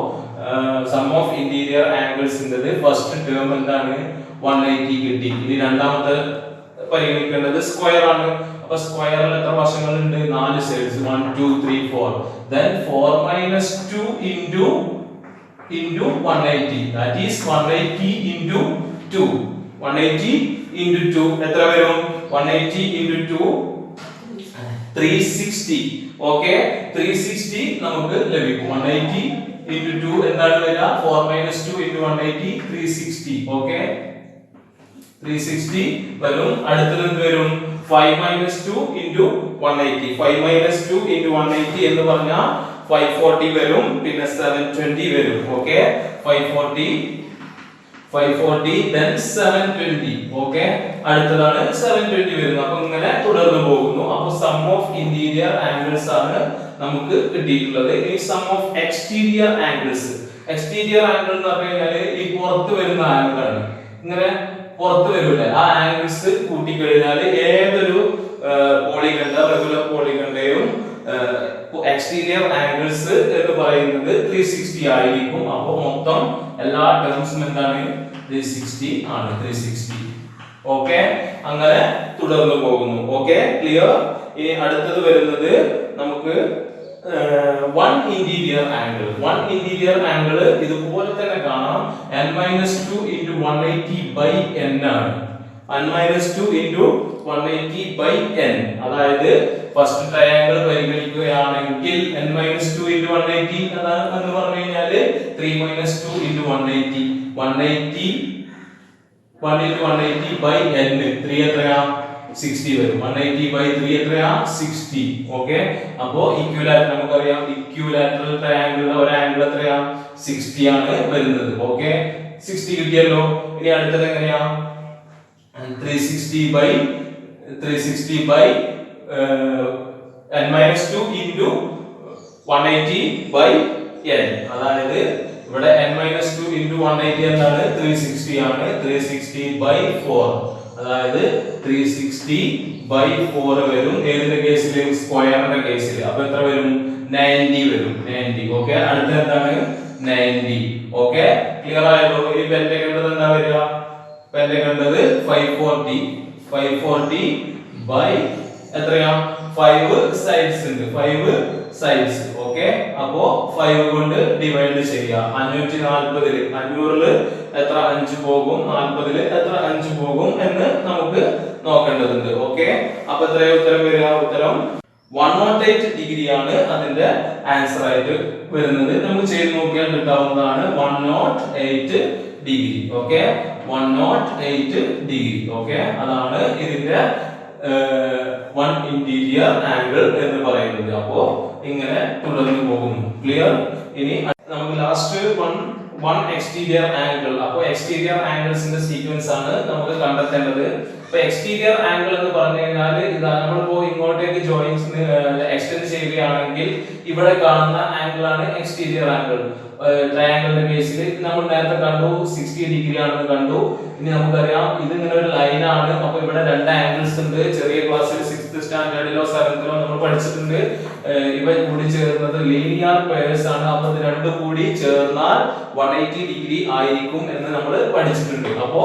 Speaker 1: സം ഓഫ് ഇന്റീരിയർ ആംഗിൾസിന്റെ ഫസ്റ്റ് ടേം എന്താണ്? 180 കിട്ടി. ഇനി രണ്ടാമത്തെ പരിഗണിക്കേണ്ടത് സ്ക്വയർ ആണ്. അപ്പോൾ സ്ക്വയറിൽ എത്ര വശങ്ങളുണ്ട്? 4 sides, 1 2 3 4. then 4 - 2 into 180, that is 180 into 2. 180 into 2 എത്ര വരും? 180 into 2 360. ഓക്കേ, 360 നമുക്ക് ലഭിക്കും. 180 into 2 എന്താണ് വരിക? 4 - 2 into 180 360. ഓക്കേ, 360 വരും. അടുത്തത് എന്ത് വരും? 5 - 2 into 180. 5 - 2 into 180 എന്ന് പറഞ്ഞാൽ 540 വരും. പിന്നെ 720 വരും. Okay, 540 then 720. ഓക്കേ, അടുത്തതാണ് 720 വരുന്നത്. അപ്പോൾ ഇങ്ങനെ തുടർന്ന് പോകുന്നു. അപ്പോൾ സം ഓഫ് ഇന്റീരിയർ ആംഗിൾസ് ആണ് നമുക്ക് കിട്ടിയിട്ടുള്ളത്. ഈ sum of exterior angles, exterior angle എന്ന് പറഞ്ഞു കഴിഞ്ഞാൽ ഈ പുറത്ത് വരുന്ന ആംഗിൾ ആണ്. ഇങ്ങനെ പുറത്ത് വരില്ല. ആ ആംഗിൾസ് കൂട്ടിക്കഴിഞ്ഞാൽ ഏതൊരു പോളിഗണിന്റെ, റെഗുലർ പോളിഗണിന്റെയും എക്സ്റ്റീരിയർ ആംഗിൾസ് എന്ന് പറയുന്നത് 360 ആയിരിക്കും. അപ്പോൾ മൊത്തം എല്ലാ ടേംസും എന്താണ്? 360 ആണ്. 360. ഓക്കേ, അങ്ങനെ തുടർന്ന് പോകുന്നു. Okay, clear? ഇനി അടുത്തത് വരുന്നത് നമുക്ക് one interior angle. One interior angle ഇതുപോലെ തന്നെ കാണാം. n-2 into 180 by n ആണ്. n-2 into 180 by n, അതായത് ഫസ്റ്റ് ട്രയാംഗിൾ പരിഗണിക്കുകയാണെങ്കിൽ n-2 into 180 എന്ന് പറഞ്ഞു കഴിഞ്ഞാൽ 3 - 2 into 180. 180 1 into 180 by n, 3 എത്രയാ? 60 വരും. 180 by 3 എത്രയാ? 60. ഓക്കേ, അപ്പോൾ ഇക്വിലാറ്ററൽ നമുക്കറിയാം. ഇക്വിലാറ്ററൽ ട്രയാംഗിളിലെ ഒരു ആംഗിൾ എത്രയാ? 60 ആണ് വരുന്നത്. ഓക്കേ, 60 കിട്ടിയല്ലോ. ഇനി അടുത്തത് എങ്ങനെയാ? 360 by n-2 into 180 by n, അതായത് ഇവിടെ n-2 into 180 എന്താണ്? 360 ആണ്. 360 by 4, അതായത് 360 by 4 വരും. ഏതിന്റെ കേസിൽ? സ്ക്വയറിന്റെ കേസിൽ. അപ്പോൾ എത്ര വരും? 90 വരും. 90. ഓക്കേ, അടുത്ത എന്താണ്? 90. ഓക്കേ, ക്ലിയർ ആയല്ലോ? ഈ പെന്റഗണ്ടത് എന്താ വരിക? പെന്റഗണ്ടത് 540 by എത്രയാ? 5 സൈഡ്സ് ഉണ്ട്. 5 സൈഡ്സ്. ഓക്കേ, അപ്പോ 5 കൊണ്ട് ഡിവൈഡ് ചെയ്യാം. 540 500 എത്ര 5 പോകും? 40 എത്ര 5 പോകും എന്ന് നമുക്ക് നോക്കേണ്ടതുണ്ട്. ഓക്കേ, അപ്പോൾ എത്രയാ ഉത്തരം വരിക? ഉത്തരം 108 ഡിഗ്രി ആണ് അതിന്റെ ആൻസർ ആയിട്ട് വരുന്നത്. നമുക്ക് ചെയ്ത് നോക്കിയാൽ കിട്ടാവുന്നതാണ് 108 ഡിഗ്രി. Okay, 108 degree. ഓക്കേ, അതാണ് ഇതിന്റെ വൺ ഇന്റീരിയർ ആംഗിൾ എന്ന് പറയുന്നത്. അപ്പോ ഇങ്ങനെ തുടർന്ന് പോകുന്നു. ക്ലിയർ? ഇനി നമുക്ക് ലാസ്റ്റ് വൺ എക്സ്റ്റീരിയർ ആംഗിൾ. അപ്പോൾ എക്സ്റ്റീരിയർ ആംഗിൾസിന്റെ സീക്വൻസ് ആണ് നമുക്ക് കണ്ടെത്തേണ്ടത്. അപ്പൊ എക്സ്റ്റീരിയർ ആംഗിൾ എന്ന് പറഞ്ഞു കഴിഞ്ഞാൽ ഇതാ നമ്മളിപ്പോ ഇങ്ങോട്ടേക്ക് ജോയിൻസ് എക്സ്റ്റെൻഡ് ചെയ്യുകയാണെങ്കിൽ ഇവിടെ കാണുന്ന ആംഗിൾ ആണ് എക്സ്റ്റീരിയർ ആംഗിൾ. ട്രയാംഗിളിന്റെ കേസിൽ നമ്മൾ നേരത്തെ കണ്ടു 60 ഡിഗ്രി ആണെന്ന് കണ്ടു. ഇനി നമുക്കറിയാം ഇത് ഇങ്ങനെ ഒരു ലൈൻ ആണ്. അപ്പൊ ഇവിടെ രണ്ട് ആംഗിൾസ് ഉണ്ട്. ചെറിയ ക്ലാസ്സിൽ 6th സ്റ്റാൻഡേർഡിലോ 7th നമ്മൾ പഠിച്ചിട്ടുണ്ട്. ഇവ കൂടി ചേർന്നത് ലീനിയർ പെയർസ് ആണ്. അപ്പൊ ഇത് രണ്ടും കൂടി ചേർന്നാൽ 180 ഡിഗ്രി ആയിരിക്കും എന്ന് നമ്മൾ പഠിച്ചിട്ടുണ്ട്. അപ്പോ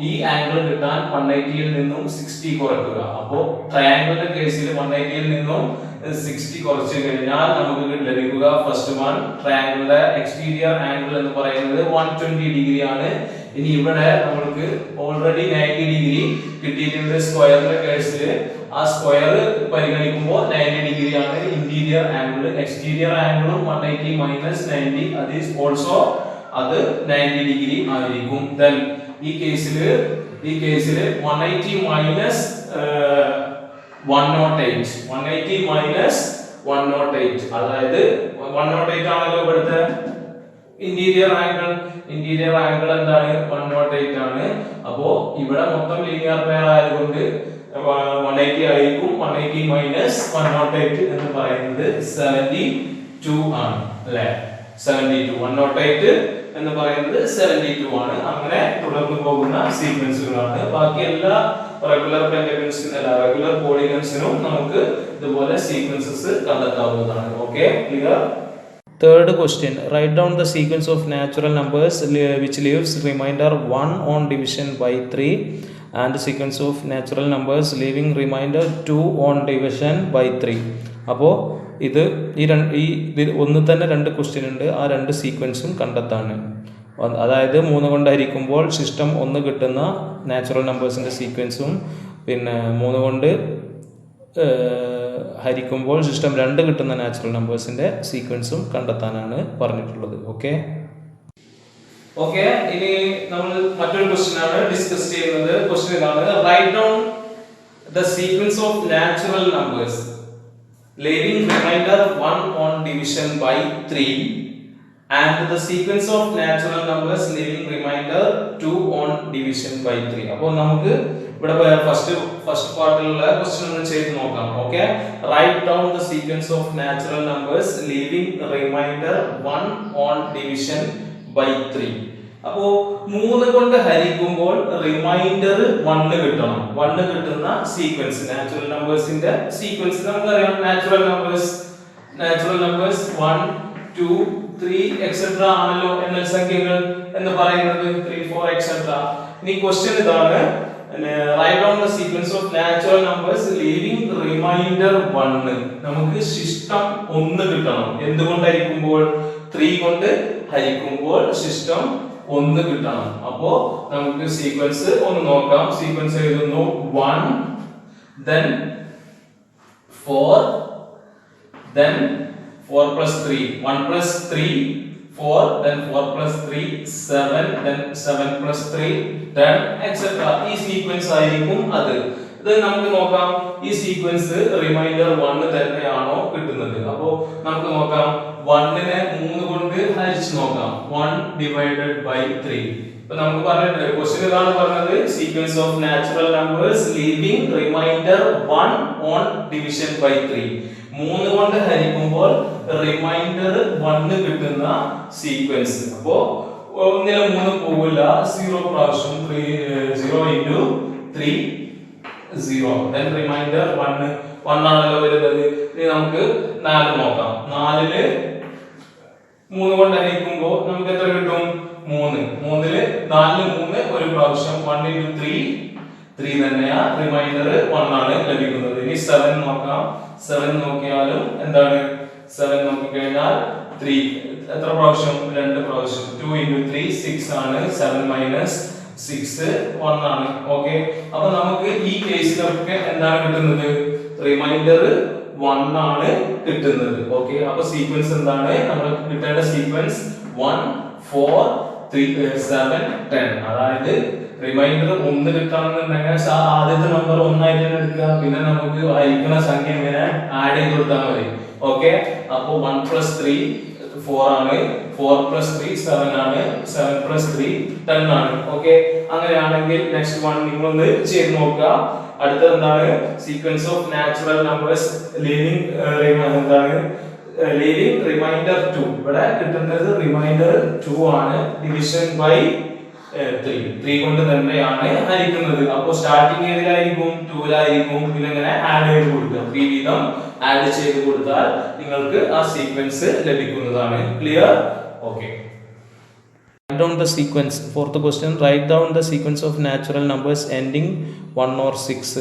Speaker 1: ഈ ആംഗിൾ കിട്ടാൻ 180ൽ നിന്നും 60 കുറയ്ക്കുക. അപ്പോ ട്രയാംഗിളിന്റെ കേസിൽ 180ൽ നിന്നും 60 കുറച്ചു കഴിഞ്ഞാൽ നമുക്ക് ലഭിക്കുക ഫസ്റ്റ് വൺ ട്രയാംഗിളിന്റെ എക്സ്റ്റീരിയർ ആംഗിൾ എന്ന് പറയുന്നത് 120 ഡിഗ്രി ആണ്. ഇനി ഇവിടെ നമുക്ക് ഓൾറെഡി 90 ഡിഗ്രി കിട്ടിയിട്ടുണ്ട് സ്ക്വയറിന്റെ കേസിൽ. ആ സ്ക്വയർ പരിഗണിക്കുമ്പോൾ 90 ഡിഗ്രി ആണ് ഇന്റീരിയർ ആംഗിൾ. എക്സ്റ്റീരിയർ ആംഗിളും 180 മൈനസ് 90 അത് ഈസ് ഓൾസോ അത് 90 ഡിഗ്രി ആയിരിക്കും. ദെൻ ഈ കേസിൽ 180 മൈനസ് 108 180 മൈനസ് 108 അതായത് 108 ആണല്ലോ ഇവിടുത്തെ ഇന്റീരിയർ ആംഗിൾ. ഇന്റീരിയർ ആംഗിൾ എന്താണ് 108 ആണ്. അപ്പോ ഇവിടെ മൊത്തം ലീനിയർ പെയർ ആയതുകൊണ്ട് 180 ആയിരിക്കും. 180 മൈനസ് 108 എന്ന് പറയുന്നത് 72 ആണ് അല്ലെ. 72 108 എന്ന് പറയുന്നത് 72 ആണ്. അങ്ങനെ തുടർന്ന് പോകുന്ന സീക്വൻസുകളാണ്. ബാക്കി എല്ലാ റെഗുലർ പെന്റഗൺസിനും അല്ല റെഗുലർ പോളിഗൺസിനും നമുക്ക് ഇതുപോലെ സീക്വൻസസ് കണ്ടെത്താവുന്നതാണ്. Okay, clear?
Speaker 2: Third question, write down the sequence of natural numbers which leaves remainder 1 on division by 3 and sequence of natural numbers leaving remainder 2 on division by 3. അപ്പോൾ ഇത് ഇതിൽ ഒന്ന് തന്നെ രണ്ട് ക്വസ്റ്റ്യൻ ഉണ്ട്. ആ രണ്ട് സീക്വൻസും കണ്ടെത്താണ്. അതായത് 3 കൊണ്ട് ഹരിക്കുമ്പോൾ സിസ്റ്റം 1 കിട്ടുന്ന നാച്ചുറൽ നമ്പേഴ്സിൻ്റെ സീക്വൻസും പിന്നെ 3 കൊണ്ട് ഹരിക്കുമ്പോൾ സിസ്റ്റം 2 കിട്ടുന്ന നാച്ചുറൽ നമ്പേഴ്സിന്റെ സീക്വൻസും കണ്ടെത്താനാണ് പറഞ്ഞിട്ടുള്ളത്. ഓക്കെ,
Speaker 1: ഇനി നമ്മൾ മറ്റൊരു ക്വസ്റ്റ്യൻ ആണ് ഡിസ്കസ് ചെയ്യുന്നത്. ക്വസ്റ്റ്യൻ ഇതാണ്: write down the sequence of natural numbers leaving remainder 1 on division by 3 and the sequence of natural numbers leaving remainder 2 on division by 3. അപ്പോൾ നമുക്ക് ഇവിടെ ഫസ്റ്റ് പാർട്ടിലുള്ള ക്വസ്റ്റ്യൻ ഒന്ന് ചെയ്ത് നോക്കാം. Okay, write down the sequence of natural numbers leaving remainder 1 on division by 3. അപ്പോ 3 കൊണ്ട് ഹരിക്കുമ്പോൾ reminder 1 കിട്ടണം. 1 കിട്ടുന്ന സീക്വൻസ് നാച്ചുറൽ നമ്പേഴ്സിന്റെ സീക്വൻസ് നമുക്കറിയാം. നാച്ചുറൽ നമ്പേഴ്സ് 1 2 3 എക്സെട്ര ആണല്ലോ എണ്ണൽ സംഖ്യകൾ എന്ന് പറയുന്നത്. 3 4 എക്സെട്ര. ഇനി ക്വസ്റ്റ്യൻ ഇതാണ്: write down the sequence of natural numbers leaving remainder 1. നമുക്ക് സിസ്റ്റം 1 കിട്ടണം. എന്തുകൊണ്ട് ഹരിക്കുമ്പോൾ? 3 കൊണ്ട് ഹരിക്കുമ്പോൾ സിസ്റ്റം 1 കിട്ടണം. അപ്പോ നമുക്ക് സീക്വൻസ് ഒന്ന് നോക്കാം. സീക്വൻസ് എഴുതുന്നു: 1 then 4 then 4 plus 3 1 plus 3 4 then 4 plus 3 7 then 7 plus 3 10 etc. ഈ സീക്വൻസ് ആയിരിക്കും അത്. ഇത് നമുക്ക് നോക്കാം. ഈ സീക്വൻസ് റിമൈൻഡർ 1 തന്നെയാണോ കിട്ടുന്നത്? അപ്പോ നമുക്ക് നോക്കാം. 1നെ 3 കൊണ്ട് ഹരിച്ചു നോക്കാം. 1 divided by 3. ഇപ്പോ നമുക്ക് പറഞ്ഞിട്ടുണ്ട് ക്വസ്റ്റ്യൻ ഇതാണ് പറഞ്ഞത്: sequence of natural numbers leaving remainder 1 on division by 3. 3 കൊണ്ട് ഹരിക്കുമ്പോൾ റിമൈൻഡർ 1 കിട്ടുന്ന സീക്വൻസ്. അപ്പോ ഒന്നിലെ 3 പോവില്ല. 0 പ്രാവശ്യം 0 into 3 0 then remainder 1 ആണല്ലോ വരുന്നത്. ഇനി നമുക്ക് 4 നോക്കാം. 4ല് 3 കൊണ്ട് ഹരിക്കുമ്പോൾ നമുക്ക് എത്ര കിട്ടും? 3. 4ല് 3 ഒരു പ്രാവശ്യം 1 into 3 തന്നെയാ. റിമൈൻഡർ 1 ആണ് ലഭിക്കുന്നത്. ഇനി 7 നോക്കാം. 7 നോക്കിയാലും എന്താണ്? 7 നോക്കിക്കഴിഞ്ഞാൽ 3 എത്ര പ്രാവശ്യം? 2 പ്രാവശ്യം. 2 into 3 6 ആണ്. 7 minus 6 1 ആണ്. ഓക്കേ, അപ്പൊ നമുക്ക് ഈ കേസിലൊക്കെ എന്താണ് കിട്ടുന്നത്? റിമൈൻഡർ 1 ആണ് കിട്ടുന്നത്. ഓക്കേ, അപ്പൊ സീക്വൻസ് എന്താണ്? നമുക്ക് കിട്ടേണ്ട സീക്വൻസ് 1 4 3 7 10. അതായത് റിമൈൻഡർ 1 കിട്ടണമെന്നുണ്ടെങ്കിൽ ആദ്യത്തെ നമ്പർ 1 ആയിട്ട് എടുക്കുക. പിന്നെ നമുക്ക് ഹരിക്കുന്ന സംഖ്യ ഇങ്ങനെ ആഡ് ചെയ്ത് കൊടുത്താൽ മതി. ഓക്കേ, അപ്പൊ 1 plus 3 4 ആണ്, 4 പ്ലസ് 3 7 ആണ്, 7 പ്ലസ് 3 10 ആണ്. ഓക്കെ, അങ്ങനെയാണെങ്കിൽ നെക്സ്റ്റ് വൺ നിങ്ങളൊന്ന് ചെയ്ത് നോക്കുക. അടുത്തത് എന്താണ്? Sequence of natural numbers leaving എന്താണ് ലീവിംഗ് റിമൈൻഡർ 2. ഇവിടെ കിട്ടുന്നത് റിമൈൻഡർ 2 ആണ്. ഡിവിഷൻ ബൈ 3 കൊണ്ട് തന്നെയാണ് ഹരിക്കുന്നത്. അപ്പോൾ സ്റ്റാർട്ടിങ് ഏതിലായിരിക്കും? 2ലായിരിക്കും. പിന്നെ ഇങ്ങനെ ആഡ് ചെയ്ത് കൊടുക്കുക. 3 വീതം ആഡ് ചെയ്ത് കൊടുത്താൽ നിങ്ങൾക്ക് ആ സീക്വൻസ് ലഭിക്കുന്നതാണ്. Clear? Okay.
Speaker 2: Write down the sequence. Fourth question, write down the sequence of natural numbers ending 1 or 6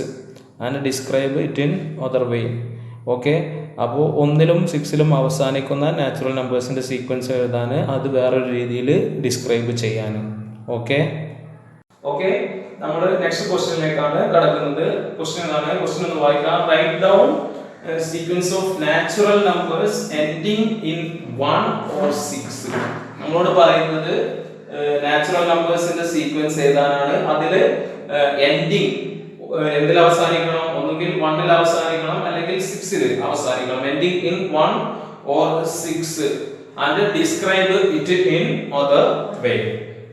Speaker 2: and describe it in other way. Okay, അപ്പോൾ 1ലും 6ലും അവസാനിക്കുന്ന നാച്ചുറൽ നമ്പേഴ്സിൻ്റെ സീക്വൻസ് എഴുതാൻ, അത് വേറൊരു രീതിയിൽ ഡിസ്ക്രൈബ് ചെയ്യാൻ. ഓക്കെ
Speaker 1: ഓക്കെ, നമ്മൾ നെക്സ്റ്റ് ക്വസ്റ്റ്യനിലേക്കാണ് കടക്കുന്നത്. ക്വസ്റ്റ്യൻ എന്താണ്? ക്വസ്റ്റ്യൻ ഒന്ന് വായിക്കാം. Write down sequence of natural numbers ending in 1 or 6. നമ്മളോട് പറയുന്നത് നാച്ചുറൽ നമ്പേഴ്സിന്റെ സീക്വൻസ് ഏതാനാണ്. അതില് എൻഡിങ് എന്തിൽ അവസാനിക്കണം? ഒന്നുകിൽ 1ൽ അവസാനിക്കണം, അല്ലെങ്കിൽ 6ൽ അവസാനിക്കണം. Ending in 1 or 6 and describe it in other way.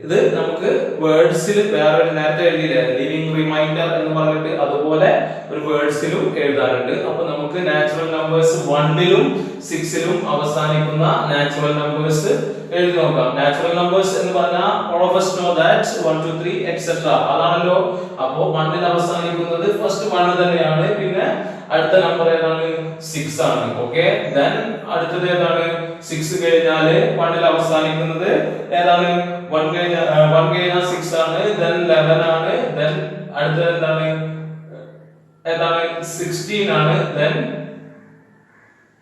Speaker 1: ഇത് നമുക്ക് വേർഡ്സിൽ വേറെ നേരത്തെ എഴുതിയില്ലേ, ലിവിംഗ് റിമൈൻഡർ എന്ന് പറഞ്ഞിട്ട്, അതുപോലെ ഒരു വേർഡ്സിലും എഴുതാറുണ്ട്. അപ്പൊ നമുക്ക് നാച്ചുറൽ നമ്പേഴ്സ് 1ലും 6ലും അവസാനിക്കുന്ന നാച്ചുറൽ നമ്പേഴ്സ് എഴുതി നോക്കാം. നാച്ചുറൽ നമ്പേഴ്സ് എന്ന് പറഞ്ഞാൽ all of us know that 1 2 3 etc. അതാണല്ലോ. അപ്പോൾ 1ൽ അവസാനിക്കുന്നത് ഫസ്റ്റ് 1 തന്നെയാണ്. പിന്നെ അടുത്ത നമ്പർ ഏതാണ്? 6 ആണ്. ഓക്കെ, ദെൻ അടുത്തത് ഏതാണ്? 6 കഴിഞ്ഞാൽ 1ൽ അവസാനിക്കുന്നത് ഏതാണ്? 1 കഴിഞ്ഞാൽ 6 ആണ്, ദെൻ 11 ആണ്, ദെൻ അടുത്തത് എന്താണ്? ഏതാണ്? 16 ആണ്, ദെൻ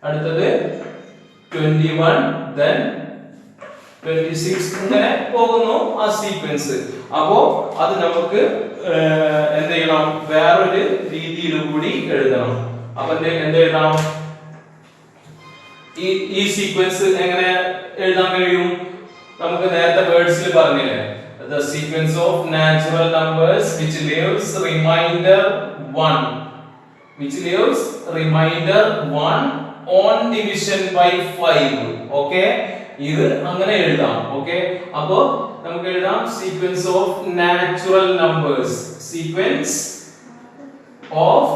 Speaker 1: അടുത്തത് 21, ദെൻ 26. ഇങ്ങനെ പോകുന്നു ആ സീക്വൻസ്. അപ്പോ അത് നമുക്ക് എന്ത് ചെയ്യണം? വേറൊരു രീതിയിൽ കൂടി എഴുതണം. അപ്പൊ എന്ത് എഴുതാം? ഈ സീക്വൻസ് എങ്ങനെ എഴുതാൻ കഴിയും? നമുക്ക് നേരത്തെ വേർഡ്സിൽ പറഞ്ഞില്ലേ, the sequence of natural numbers which leaves remainder 1 on division by 5. Okay, ഇത് അങ്ങനെ എഴുതാം. ഓക്കെ, അപ്പോ നമുക്ക് എഴുതാം sequence of natural numbers. Sequence of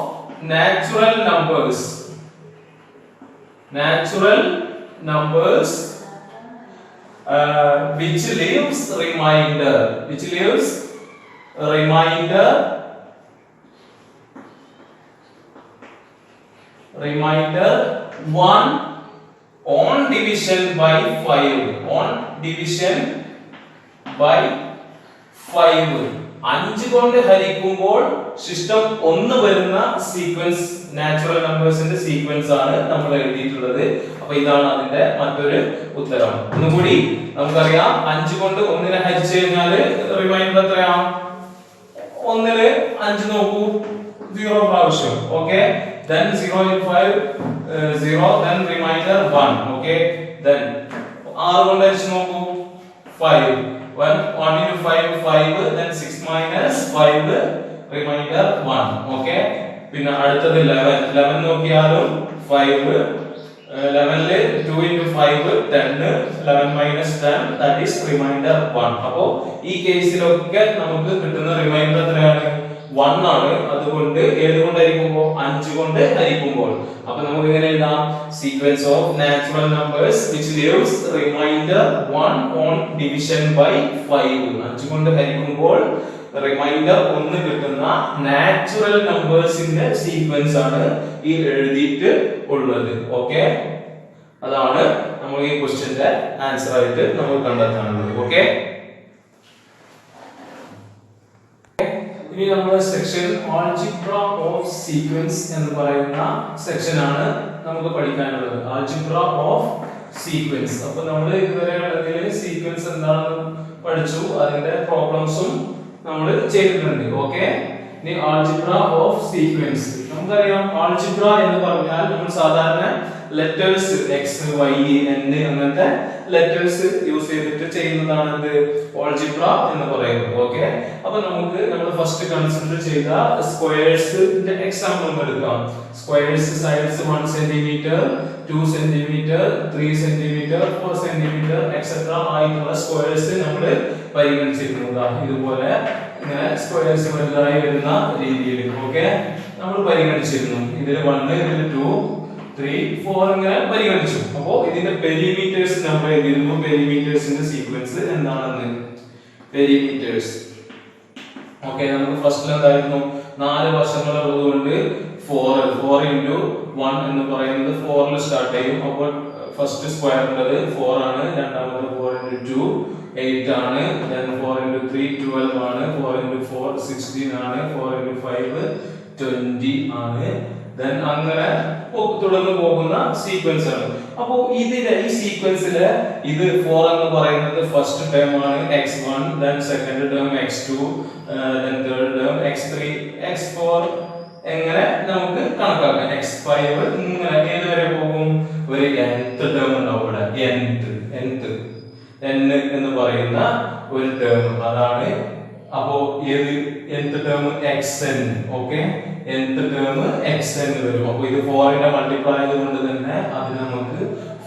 Speaker 1: natural numbers. Natural numbers which leaves remainder 1 on division by 5. On division by 5. 5 കൊണ്ട് ഹരിക്കുമ്പോൾ ശിഷ്ടം 1 വരുന്ന സീക്വൻസ് നാച്ചുറൽ നമ്പേഴ്സിന്റെ സീക്വൻസ് ആണ് നമ്മൾ എഴുതിയിട്ടുള്ളത്. അപ്പൊ ഇതാണ് അതിന്റെ മറ്റൊരു ഉത്തരം. ഒന്നുകൂടി നമുക്കറിയാം, 5 കൊണ്ട് 1നെ ഹരിച്ചു കഴിഞ്ഞാൽ റിമൈൻഡർ എത്രയാ? 1ല് 5 നോക്കൂ, 0 പ്രാവശ്യം. Okay, then 0 in 5 0, then remainder 1. Okay, then 6 കൊണ്ട് ഹരിച്ചു നോക്കൂ, 5. 1 into 5 5, then 6 minus 5 remainder 1. Okay, പിന്നെ അടുത്തത് 11 നോക്കിയാലും 5, 11ല് 2 into 5 10, 11 minus 10, that is remainder 1. അപ്പോൾ ഈ കേസിലൊക്കെ നമുക്ക് കിട്ടുന്ന റിമൈൻഡർ എത്രയാണ്? 1 ആണ്. അതുകൊണ്ട് ഏത് കൊണ്ട് ഹരിക്കുമ്പോൾ? 5 കൊണ്ട് ഹരിക്കുമ്പോൾ. അപ്പൊ നമുക്ക് ഇങ്ങനെ എഴുതാം sequence of natural numbers which leaves remainder 1 on division by 5. 5 കൊണ്ട് ഹരിക്കുമ്പോൾ റിമൈൻഡർ 1 കിട്ടുന്ന നാച്ചുറൽ നമ്പേഴ്സിന്റെ സീക്വൻസ് ആണ് ഈ എഴുതിയിട്ട് ഉള്ളത്. ഓക്കെ, അതാണ് നമ്മൾ ഈ ക്വസ്റ്റ്യന്റെ ആൻസർ ആയിട്ട് നമ്മൾ കണ്ടെത്താനുള്ളത്. ഓക്കെ, ഇനി നമ്മുടെ സെക്ഷൻ ആൾജിബ്ര ഓഫ് സീക്വൻസ് എന്ന് പറയുന്ന സെക്ഷൻ ആണ് നമുക്ക് പഠിക്കാനുള്ളത്. Algebra of sequence. അപ്പൊ നമ്മൾ ഇതുവരെ ഉള്ളതിൽ സീക്വൻസ് എന്താണെന്ന് പഠിച്ചു, അതിന്റെ പ്രോബ്ലംസും നമ്മൾ ചെയ്തിട്ടുണ്ട്. ഓക്കെ, ഇനി ആൾജിബ്ര ഓഫ് സീക്വൻസ്. നമുക്കറിയാം ആൾജിബ്ര എന്ന് പറഞ്ഞാൽ നമ്മൾ സാധാരണ ലെറ്റേഴ്സ് എക്സ് വൈ എൻ അങ്ങനത്തെ ലെറ്റേഴ്സ് യൂസ് ചെയ്തിട്ട് ചെയ്യുന്നതാണ് എന്ത് ഓൾജിബ്ര എന്ന് പറയുന്നത്. ഓക്കെ, അപ്പൊ നമുക്ക് നമ്മൾ ഫസ്റ്റ് കൺസിഡർ ചെയ്ത സ്ക്വയേഴ്സിന്റെ എക്സാമ്പിൾ എടുക്കാം. Squares sides 1 centimetre 2 centimetre 3 centimetre 4 centimetre etcetera ആയിട്ടുള്ള സ്ക്വയേഴ്സ് നമ്മൾ പരിഗണിച്ചിരുന്നു. ഇതുപോലെ ഇങ്ങനെ സ്ക്വയേഴ്സ് വലുതായി വരുന്ന രീതിയിൽ ഓക്കെ നമ്മൾ പരിഗണിച്ചിരുന്നു. ഇതിൽ 1 ഇതിൽ 2 3 4 ഇങ്ങനെ പരിഗണിച്ചു. അപ്പോൾ ഇതിന്റെ പെരിമീറ്റേഴ്സ് നമ്മൾ എഴുതിയിരുന്നു. പെരിമീറ്റേഴ്സിന്റെ സീക്വൻസ് എന്താണെന്ന് പെരിമീറ്റേഴ്സ് ഓക്കെ നമുക്ക് ഫസ്റ്റിൽ എന്തായിരുന്നു 4 വശങ്ങൾ ഉള്ളതുകൊണ്ട് 4 into 1 എന്ന് പറയുന്നത് 4 ൽ സ്റ്റാർട്ട് ചെയ്യും. അപ്പോൾ ഫസ്റ്റ് സ്ക്വയർ ഉള്ളത് 4 ആണ്. രണ്ടാമത് 4 into 2 8 ആണ്. then 4 into 3 12 ആണ്. 4 into 4 16 ആണ്. 4 into 5 20 ആണ്. then അങ്ങനെ തുടർന്ന് പോകുന്ന സീക്വൻസ് ആണ്. അപ്പോൾ ഇതിലെ ഈ സീക്വൻസിലെ ഇത് 4 എന്ന് പറയുന്നത് ഫസ്റ്റ് ടേം ആണ് x1, then second term x2, then third term x3 x4 എങ്ങനെ നമുക്ക് കണക്കാക്കാം. x5 ഇങ്ങനെ ഏത് വരെ പോകും? ഒരു nth ടേം ഉണ്ടാവും ഇവിടെ. nth n എന്ന് പറയുന്ന ഒരു ടേം അതാണ്. അപ്പോ ഏത് nth term xn okay nth term xn വരും. അപ്പോൾ ഇത് 4 ന്റെ മൾട്ടിപ്ലൈ ആയതുകൊണ്ട് തന്നെ അതിനെ നമുക്ക്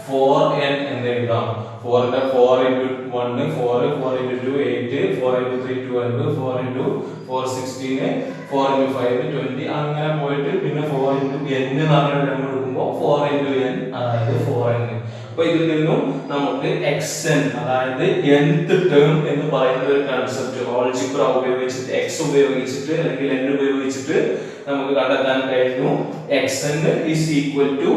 Speaker 1: 4n എന്ന് എഴുതാം. 4 ന്റെ 4 into 1 4 4 into 2 8 4 into 3 12 4 into 4 16 4 into 5 20 അങ്ങനെ പോയിട്ട് പിന്നെ 4 into n എന്ന് നമ്മൾ എടുക്കുമ്പോൾ 4 into n അതായത് 4n. അപ്പോൾ ഇതിൽ നിന്നും നമുക്ക് xn അതായത് nth ടേം എന്ന് പറയുന്ന ഒരു കൺസെപ്റ്റ് ഓൾജിബ്ര ഉപയോഗിച്ചിട്ട് x ഉപയോഗിച്ചിട്ട് അല്ലെങ്കിൽ n ഉപയോഗിച്ചിട്ട് നമുക്ക് കണ്ടെത്താൻ കഴിഞ്ഞു. xn is equal to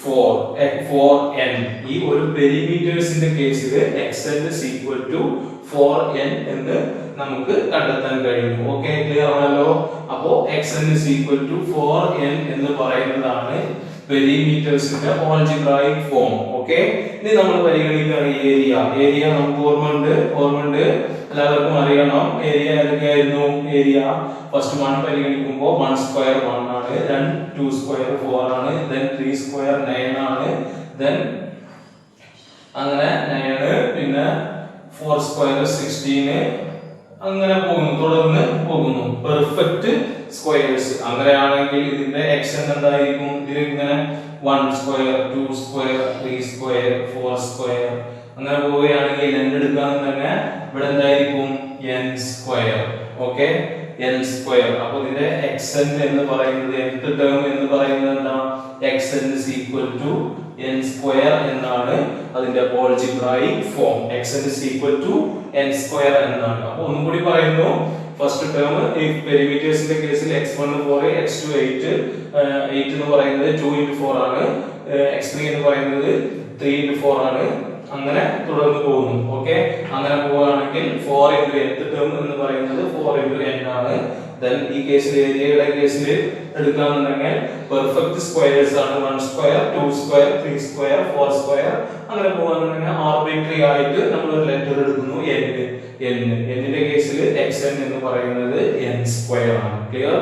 Speaker 1: 4n. ഈ ഒരു പെരിമീറ്റേഴ്സിന്റെ കേസിൽ xn is equal to 4n എന്ന് നമുക്ക് കണ്ടെത്താൻ കഴിയും. ഓക്കെ, ക്ലിയർ ആണല്ലോ. അപ്പോൾ xn is equal to 4n എന്ന് പറയുന്നതാണ് പെരിമീറ്റേഴ്സിന്റെ ഓൾജിബ്രായിക് ഫോം. ഓക്കെ, ഇനി നമ്മൾ പരിഗണിക്കുകയാണ് ഏരിയ. നമുക്ക് ഓർമ്മയുണ്ട് എല്ലാവർക്കും അറിയണം. ഏരിയ ഏതൊക്കെയായിരുന്നു? ഏരിയ ഫസ്റ്റ് 1 പരിഗണിക്കുമ്പോൾ 1 സ്ക്വയർ 1 ആണ്. then 2 സ്ക്വയർ 4 ആണ്. then 3 സ്ക്വയർ 9 ആണ്. then അങ്ങനെ 9 പിന്നെ 4 സ്ക്വയർ 16 അങ്ങനെ തുടർന്ന് പോകുന്നു. പെർഫെക്റ്റ് സ്ക്വയേഴ്സ് അങ്ങനെയാണെങ്കിൽ ഇതിന്റെ xn എന്തായിരിക്കും? ഇതിൽ ഇങ്ങനെ 1 സ്ക്വയർ 2 സ്ക്വയർ 3 സ്ക്വയർ 4 സ്ക്വയർ അങ്ങനെ പോവുകയാണെങ്കിൽ n എടുക്കാന്ന് തന്നെ ഇവിടെ എന്തായിരിക്കും? n square. Okay, n square. അപ്പോൾ ഇതിന്റെ xn എന്ന് പറയുന്നത് nth ടേം എന്ന് പറയുന്നത് എന്താ? xn is equal to n square എന്നാണ് അതിന്റെ algebraic form. xn is equal to n square എന്നാണ്. അപ്പോൾ ഒന്നും കൂടി പറയുന്നു. ഫസ്റ്റ് ടേം ഈ പെരിമീറ്റേഴ്സിന്റെ കേസിൽ x1 4 x2 8 8 എന്ന് പറയുന്നത് 2 into 4 ആണ്. x3 എന്ന് പറയുന്നത് 3 into 4 ആണ്. അങ്ങനെ തുടർന്ന് പോകുന്നു. ഓക്കെ, അങ്ങനെ പോവുകയാണെങ്കിൽ 4 into nth ടേം എന്ന് പറയുന്നത് 4 into n ആണ്. then ഈ കേസിൽ ഏരിയയുടെ കേസിൽ എടുക്കാന്നുണ്ടെങ്കിൽ പെർഫെക്റ്റ് സ്ക്വയേഴ്സ് ആണ്. 1 സ്ക്വയർ 2 സ്ക്വയർ 3 സ്ക്വയർ 4 സ്ക്വയർ അങ്ങനെ പോകാന്നുണ്ടെങ്കിൽ ആർബിട്രറി ആയിട്ട് നമ്മൾ ഒരു ലെറ്റർ എടുക്കുന്നു n. ന്റെ കേസിൽ xn എന്ന് പറയുന്നത് n സ്ക്വയർ ആണ്. ക്ലിയർ?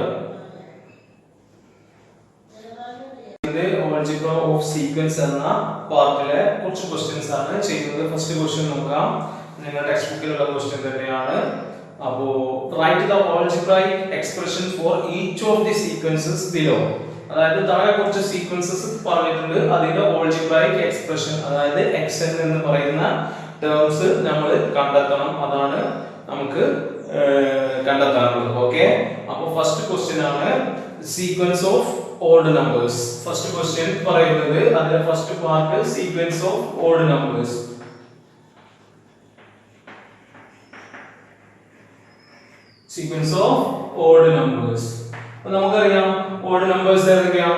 Speaker 1: ഓൾജിബ്ര ഓഫ് സീക്വൻസ് എന്ന പാർട്ടിലെ കുറച്ച് ക്വസ്റ്റ്യൻസ് ആണ് ചെയ്യുന്നത്. ഫസ്റ്റ് ക്വസ്റ്റ്യൻ നോക്കാം. നിങ്ങളുടെ ടെക്സ്റ്റ് ബുക്കിലുള്ള ക്വസ്റ്റ്യൻ തന്നെയാണ്. അപ്പോ write the algebraic expression for each of the sequences below. അതായത് താഴെ കുറച്ച് സീക്വൻസസ് പറഞ്ഞിട്ടുണ്ട്. അതിന്റെ ഓൾജിബ്രൈക് എക്സ്പ്രഷൻ അതായത് xn എന്ന് പറയുന്ന ടേംസ് നമ്മൾ കണ്ടെത്തണം. അതാണ് നമുക്ക് കണ്ടെത്താനുള്ളത്. ഓക്കെ, അപ്പോ ഫസ്റ്റ് ക്വസ്റ്റ്യൻ ആണ് sequence of odd numbers. First question പറയുന്നത് അതിന്റെ first part sequence of odd numbers. Sequence of odd numbers. നമുക്കറിയാം ഓഡ് നമ്പേഴ്സ് ഏതൊക്കെയാ?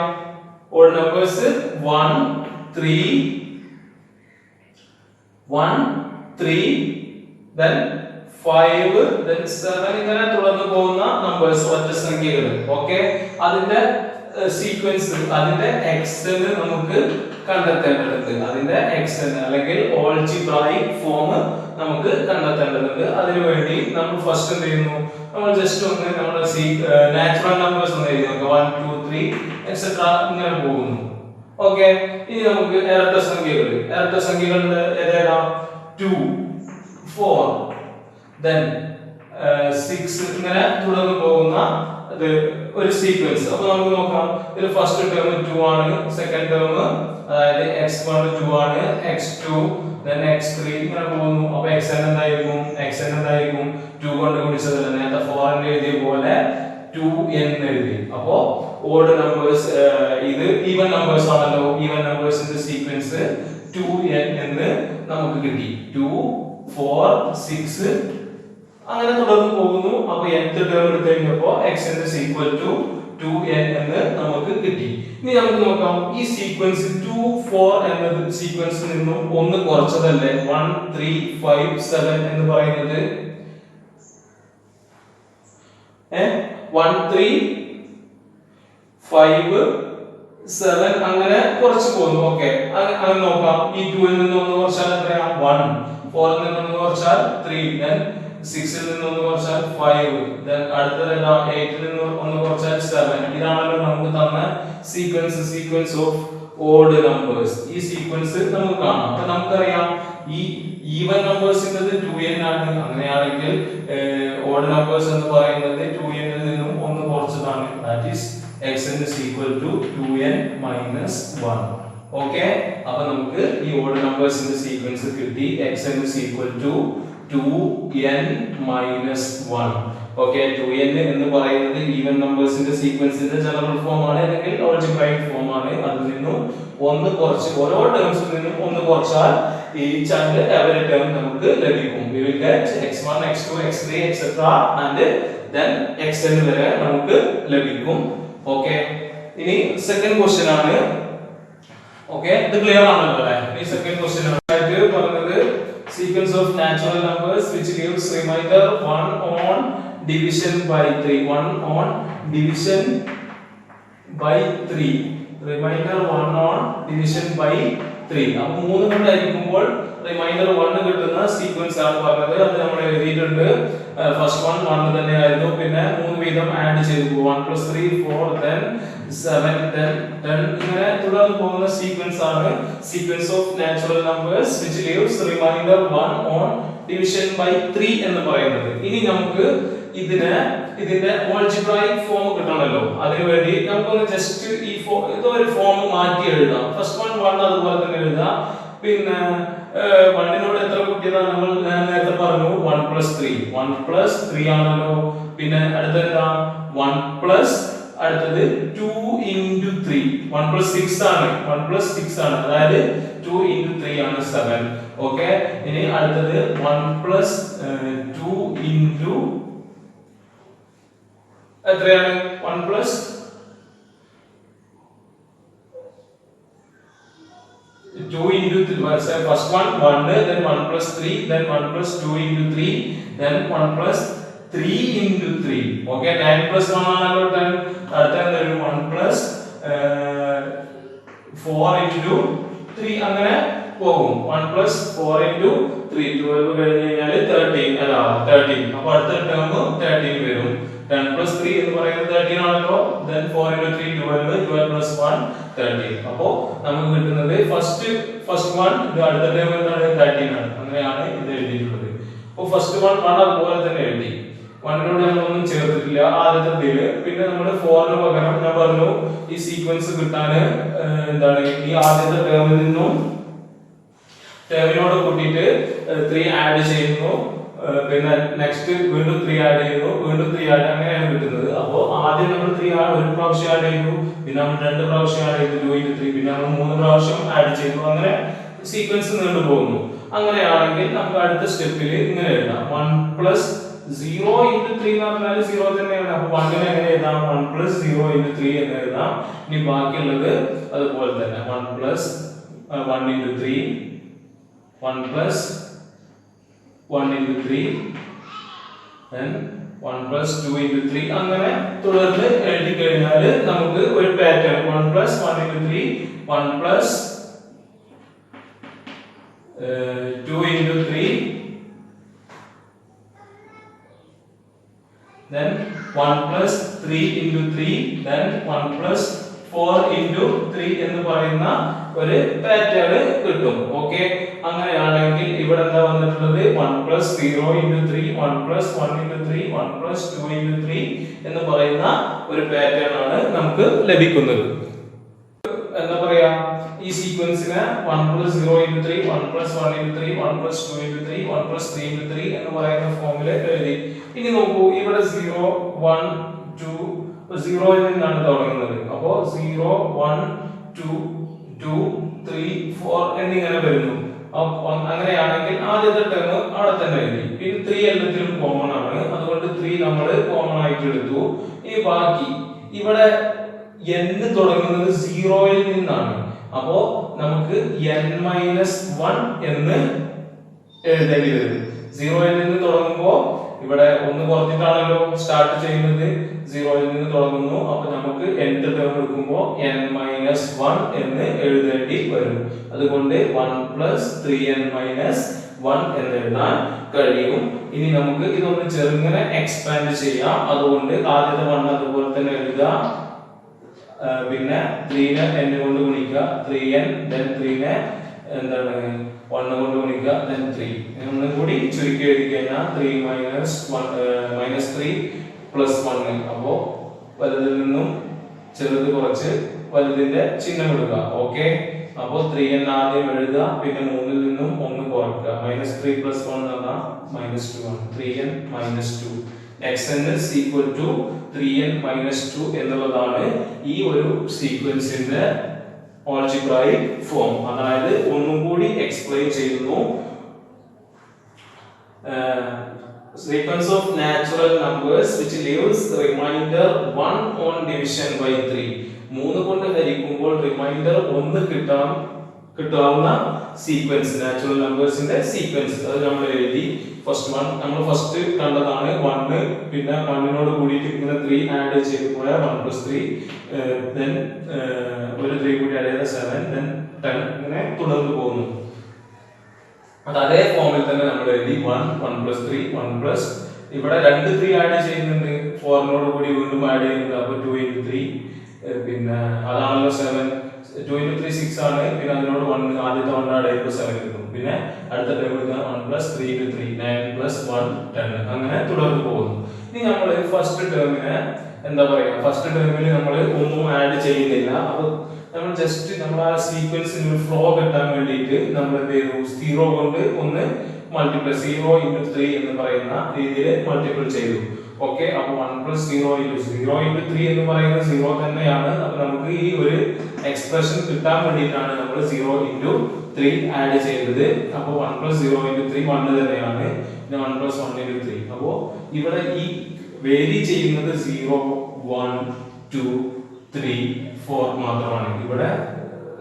Speaker 1: ഓഡ് നമ്പേഴ്സ് 1 3 then 5 then 7 ഇങ്ങനെ തുടർന്ന് പോകുന്ന നമ്പേഴ്സ് ഒറ്റ സംഖ്യകൾ. ഓക്കെ, അതിന്റെ സീക്വൻസ് അതിന്റെ xn നമുക്ക് കണ്ടെത്തേണ്ടതുണ്ട്. അതിന്റെ xn അല്ലെങ്കിൽ ഓൾജിബ്രായിക് ഫോം നമുക്ക് കണ്ടെത്തേണ്ടതുണ്ട്. അതിനുവേണ്ടി നമ്മൾ ഫസ്റ്റ് എന്ത് ചെയ്യുന്നു? നമ്മൾ ജസ്റ്റ് ഒന്ന് നമ്മുടെ നാച്ചുറൽ നമ്പേഴ്സ് ഒന്ന് എഴുതി നോക്കുക. 1 2 3 എക്സെട്ര ഇങ്ങനെ പോകുന്നു. ഓക്കെ, ഇനി നമുക്ക് ഇരട്ട സംഖ്യകളുടെ ഏതാ 2 4 then 6 ഇങ്ങനെ തുടർന്ന് പോകുന്ന ഒരു സീക്വൻസ്. അപ്പൊ നമുക്ക് നോക്കാം. ഇതിൽ ഫസ്റ്റ് ടേം 2 ആണ്, സെക്കൻഡ് ടേം അതായത് x1 2 ആണ്, x2 then x3 ഇങ്ങനെ പോകുന്നു. അപ്പൊ xn എന്തായിരിക്കും? 2 കൊണ്ട് ഗുണിച്ചതല്ല, നേരത്തെ 4n എഴുതിയ പോലെ 2n എഴുതി. അപ്പോ ഓഡ് നമ്പേഴ്സ്, ഇത് ഈവൻ നമ്പേഴ്സ് ആണല്ലോ, ഈവൻ നമ്പേഴ്സിന്റെ സീക്വൻസ് 2n എന്ന് നമുക്ക് കിട്ടി. 2 4 6 അങ്ങനെ തുടർന്ന് പോകുന്നു. അപ്പൊ nth ടേം എടുത്തു കഴിഞ്ഞപ്പോ x is equal to 2n എന്ന് നമുക്ക് കിട്ടി. ഇനി നമുക്ക് നോക്കാം, ഈ സീക്വൻസ് 2 4 എന്നത് സീക്വൻസിൽ നിന്നും ഒന്ന് കുറച്ചതല്ലേ 1 3 5 7 എന്ന് പറയുന്നത്. 1 3 5 7 അങ്ങനെ കുറച്ച് പോകുന്നു. ഓക്കെ, അങ്ങനെ നോക്കാം. ഈ 2 ൽ നിന്ന് ഒന്ന് കുറച്ചാൽ എത്രയാ? 1. 4 ൽ നിന്ന് ഒന്ന് കുറച്ചാൽ 3. then 6 ൽ നിന്ന് ഒന്ന് കുറച്ചാൽ 5. then അടുത്തത് എന്താ? 8 ൽ നിന്ന് ഒന്ന് കുറച്ചാൽ 7. ഇതാണല്ലോ നമുക്ക് തന്ന സീക്വൻസ് ഓഫ് ഓഡ് നമ്പേഴ്സ്. ഈ സീക്വൻസ് നമുക്ക് കാണാം. അപ്പൊ നമുക്കറിയാം ഈ ഈവൻ നമ്പേഴ്സിന്റെ 2n ആണ്. അങ്ങനെയാണെങ്കിൽ ഓഡ് നമ്പേഴ്സ് എന്ന് പറയുന്നത് 2n ൽ നിന്നും ഒന്ന് കുറച്ചതാണ്. that is xn is equal to 2n minus 1. Okay, അപ്പൊ നമുക്ക് ഈ ഓഡ് നമ്പേഴ്സിന്റെ സീക്വൻസ് കിട്ടി. xn is equal to 2n minus 1. Okay, 2n എന്ന് പറയുന്നത് ഈവൻ നമ്പേഴ്സിന്റെ സീക്വൻസിന്റെ ജനറൽ ഫോം ആണ്, അല്ലെങ്കിൽ ആൾജിബ്രൈക് ഫോം ആണ്. അതിൽ നിന്നും ഒന്ന് കുറച്ച്, ഓരോ ടേംസിൽ നിന്നും ഒന്ന് കുറച്ചാൽ each and every term നമുക്ക് ലഭിക്കും. we will get x1 x2 x3 etc and then xn വരെ നമുക്ക് ലഭിക്കും. ഓക്കെ, ഇനി സെക്കൻഡ് ക്വസ്റ്റ്യൻ ആണ്. ഓക്കെ, ഇത് ക്ലിയർ ആണല്ലോ അല്ലേ? ഈ സെക്കൻഡ് ക്വസ്റ്റ്യൻ ആയിട്ട് പറഞ്ഞത് sequence of natural numbers which gives remainder 1 on division by 3. 1 on division by 3. Remainder 1 on division by 3. അപ്പോൾ 3 കൊണ്ട് ഹരിക്കുമ്പോൾ റിമൈൻഡർ 1 കിട്ടുന്ന സീക്വൻസ് ആണ് പറഞ്ഞത്. അത് നമ്മൾ എഴുതിയിട്ടുണ്ട്. ഫസ്റ്റ് 1 തന്നെയായിരുന്നു. പിന്നെ 3 വീതം ആഡ് ചെയ്തു. 1 + 3 4 then 7 then 10 ഇങ്ങനെ തുടർന്ന് പോകുന്ന സീക്വൻസ് ആണ് sequence of natural numbers which leaves remainder 1 on division by 3 എന്ന് പറയുന്നത്. ഇനി നമുക്ക് ഇതിന്റെ ആൾജിബ്രൈക് ഫോം കിട്ടണമല്ലോ. അതിനുവേണ്ടി നമുക്കൊന്ന് ജസ്റ്റ് ഈ ഇതൊരു ഫോം മാറ്റി എഴുതാം. ഫസ്റ്റ് 1 അതുപോലെ തന്നെ എഴുതാം. പിന്നെ 1നോട് എത്ര കൂട്ടിയതാണ് നമ്മൾ നേരത്തെ പറഞ്ഞു? 1 + 3. 1 + 3 ആണല്ലോ. പിന്നെ അടുത്തത് എന്താ? 1 + അടുത്തത് 2 × 3. 1 + 6 ആണ്. 1 + 6 ആണ്. അതായത് 2 × 3 ആണ് 7. ഓക്കെ, ഇനി അടുത്തത് 1 + 2 × എത്രയാണ്? 1 + 2 × 3. First 1 then 1 + 3 then 1 + 2 × 3 then 1 + 3 × 3. Okay, 9 + 1 ആണല്ലോ 10. അടുത്ത 1 + 4 × 3 അങ്ങനെ പോകും. 1 + 4 × 3 12 കഴിഞ്ഞ് കഴിഞ്ഞാൽ 13 അല്ല 13. അപ്പോൾ അടുത്ത ടേം 13 വരും. 10 + 3 എന്ന് പറയുന്നത് 13 ആണല്ലോ. then 4 × 3 12 12 + 1 13. അപ്പോൾ നമുക്ക് കിട്ടുന്നത് ഫസ്റ്റ് 1 ഇത് അടുത്ത ടേം എന്താണ്? 13 ആണ്. അങ്ങനെയാണ് ഇത് എഴുതിയിട്ടുള്ളത്. അപ്പോൾ ഫസ്റ്റ് 1 അതുപോലെ തന്നെ എഴുതി. 1നോട് നമ്മളൊന്നും ചേർത്തിട്ടില്ല ആദ്യത്തെ. പിന്നെ നമ്മൾ 4ന് പകരം ഞാൻ പറഞ്ഞു ഈ സീക്വൻസ് കിട്ടാൻ എന്താണ് ഈ ആദ്യത്തെ ടേമിനോട് കൂട്ടിയിട്ട് 3 ആഡ് ചെയ്യുന്നു. പിന്നെ നെക്സ്റ്റ് വീണ്ടും 3 ആഡ് ചെയ്യുന്നു, വീണ്ടും 3 ആഡ്, അങ്ങനെയാണ് കിട്ടുന്നത്. അപ്പോൾ ആദ്യം നമ്മൾ 3 ഒരു പ്രാവശ്യം ആഡ് ചെയ്തു, പിന്നെ നമ്മൾ 2 പ്രാവശ്യം ആഡ് ചെയ്തു 2 × 3, പിന്നെ നമ്മൾ 3 പ്രാവശ്യം ആഡ് ചെയ്തു. അങ്ങനെ സീക്വൻസ് നീണ്ടു പോകുന്നു. അങ്ങനെയാണെങ്കിൽ നമുക്ക് അടുത്ത സ്റ്റെപ്പിൽ ഇങ്ങനെ എഴുതാം. 1 + 0 × 3 എന്ന് പറഞ്ഞാൽ 0 തന്നെയാണ്. അപ്പോൾ 1നെ എങ്ങനെ എഴുതാം? 1 + 0 × 3 എന്ന് എഴുതാം. ഇനി ബാക്കിയുള്ളത് അതുപോലെ തന്നെ 1 + 1 × 3 1 + 1 × 3 then 1 + 2 × 3 അങ്ങനെ തുടർന്ന് എഴുതി കഴിഞ്ഞാൽ നമുക്ക് ഒരു പാറ്റേൺ 1 + 1 × 3 1 + 2 × 3 then 1 + 3 × 3 then 1 + 4 into 3 എന്ന് പറയുന്ന ഒരു പാറ്റേൺ കിട്ടും. ഓക്കെ, അങ്ങനെയാണെങ്കിൽ ഇവിടെ എന്താ വന്നിട്ടുള്ളത് 1 plus 0 into 3, 1 plus 1 into 3, 1 plus 2 into 3 എന്ന് പറയുന്ന ഒരു പാറ്റേൺ ആണ് നമുക്ക് ലഭിക്കുന്നത്. എന്താ പറയാ, ഈ സീക്വൻസിനെ 1 plus 0 into 3, 1 plus 1 into 3, 1 plus 2 into 3, 1 plus 3 into 3 എന്ന് പറയുന്ന ഫോമിൽ എഴുതി. ഇനി നോക്കൂ, ഇവിടെ 0 1 2 0 ൽ നിന്നാണ് തുടങ്ങുന്നത്. അപ്പോൾ 0 1 2 2 3 4 എന്നിങ്ങനെ വരുന്നു. അങ്ങനെയാണെങ്കിൽ ആദ്യത്തെ ടേം അവിടെ തന്നെ എഴുതി. പിന്നെ 3 എല്ലാത്തിലും കോമൺ ആണ്, അതുകൊണ്ട് 3 നമ്മൾ കോമൺ ആയിട്ട് എടുത്തു. ഈ ബാക്കി ഇവിടെ n തുടങ്ങുന്നത് 0 ൽ നിന്നാണ്. അപ്പോ നമുക്ക് n-1 എന്ന് എഴുതേണ്ടി വരും. 0 ൽ നിന്ന് തുടങ്ങുമ്പോൾ ഇവിടെ ഒന്ന് കുറഞ്ഞിട്ടാണല്ലോ സ്റ്റാർട്ട് ചെയ്യുന്നത്, 0 ൽ നിന്ന് തുടങ്ങുന്നു. അപ്പൊ നമുക്ക് nth ടേം എടുക്കുമ്പോൾ n-1 എന്ന് എഴുതേണ്ടി വരും. അതുകൊണ്ട് 1 plus 3n-1 എന്ന് എഴുതാൻ കഴിയും. ഇനി നമുക്ക് ഇതൊന്ന് ചെറുങ്ങനെ എക്സ്പാൻഡ് ചെയ്യാം. അതുകൊണ്ട് ആദ്യത്തെ 1 അതുപോലെ തന്നെ എഴുതുക. പിന്നെ 3 നെ n കൊണ്ട് ഗുണിക്കുക, 3n, then 3 നെ എന്താണ് 1 കൊണ്ട് ഗുണിക്കുക, then 3. ഒന്നും കൂടി ചുരുക്കി എഴുതി കഴിഞ്ഞാൽ 3 minus 3 plus 1. അപ്പോൾ വലുതിൽ നിന്നും ചെറുത് കുറച്ച് വലുതിന്റെ ചിഹ്നം ഇടുക. ഓക്കെ, അപ്പോൾ 3n ആദ്യം എഴുതുക, പിന്നെ 3 ൽ നിന്നും 1 കുറയ്ക്കുക. -3 plus 1 എന്ന് പറഞ്ഞാൽ -2 ആണ്. 3n minus 2 xn is equal to 3n minus 2 എന്നുള്ളതാണ് ഈ ഒരു സീക്വൻസിന്റെ algebraic form. അതായത് ഒന്നും കൂടി എക്സ്പ്ലെയിൻ ചെയ്യുന്നു. Sequence of natural numbers which leaves remainder 1 on division by 3. 3 കൊണ്ട് ഹരിക്കുമ്പോൾ റിമൈൻഡർ 1 കിട്ടാവുന്ന സീക്വൻസ്, നാച്ചുറൽ നമ്പേഴ്സിന്റെ സീക്വൻസ് അത് നമ്മൾ എഴുതി. ഫസ്റ്റ് വൺ നമ്മൾ ഫസ്റ്റ് കണ്ടതാണ് 1, പിന്നെ 1 നോട് കൂടിയിട്ട് ഇങ്ങനെ 3 ആഡ് ചെയ്ത് പോയാൽ 1 plus 3, then ഒരു 3 കൂടി ആഡ് ചെയ്താൽ 7, then 10 ഇങ്ങനെ തുടർന്ന് പോകുന്നു. അതേ ഫോമിൽ തന്നെ നമ്മൾ എഴുതി 1 1 plus 3 1 plus ഇവിടെ 2 3 ആഡ് ചെയ്യുന്നുണ്ട്, 4 നോട് കൂടി വീണ്ടും ആഡ് ചെയ്യുന്നുണ്ട്. അപ്പോൾ 2 into 3, പിന്നെ അതാണല്ലോ 7. 2 into 3 6 ആണ്, പിന്നെ അതിനോട് 1 ആദ്യത്തെ 1 ആഡ് ചെയ്യുമ്പോൾ 7 കിട്ടും. പിന്നെ അടുത്ത ടേം എടുക്കുക 1 plus 3 into 3 9 plus 1 10 അങ്ങനെ തുടർന്ന് പോകുന്നു. ഇനി നമ്മൾ ഫസ്റ്റ് ടേമിനെ എന്താ പറയാ, ഫസ്റ്റ് ടേമിൽ നമ്മൾ ഒന്നും ആഡ് ചെയ്യുന്നില്ല. അപ്പോൾ നമ്മൾ ജസ്റ്റ് നമ്മൾ ആ സീക്വൻസിന് ഒരു ഫ്ലോ കിട്ടാൻ വേണ്ടിയിട്ട് നമ്മൾ എന്ത് ചെയ്തു, 0 കൊണ്ട് ഒന്ന് മൾട്ടിപ്ലൈ 0 into 3 എന്ന് പറയുന്ന രീതിയിൽ മൾട്ടിപ്പിൾ ചെയ്തു. ഓക്കെ, അപ്പോൾ 1 plus 0 into 3 എന്ന് പറയുന്നത് 0 തന്നെയാണ്. അപ്പൊ നമുക്ക് ഈ ഒരു എക്സ്പ്രഷൻ കിട്ടാൻ വേണ്ടിയിട്ടാണ് നമ്മൾ 0 into 3 ആഡ് ചെയ്തത്. അപ്പോൾ 1 plus 0 into 3 1 തന്നെയാണ്. പിന്നെ 1 plus 1 into 3. അപ്പോൾ ഇവിടെ ഈ വേരി ചെയ്യുന്നത് 0 1 2 3 4 മാത്രമാണ്. ഇവിടെ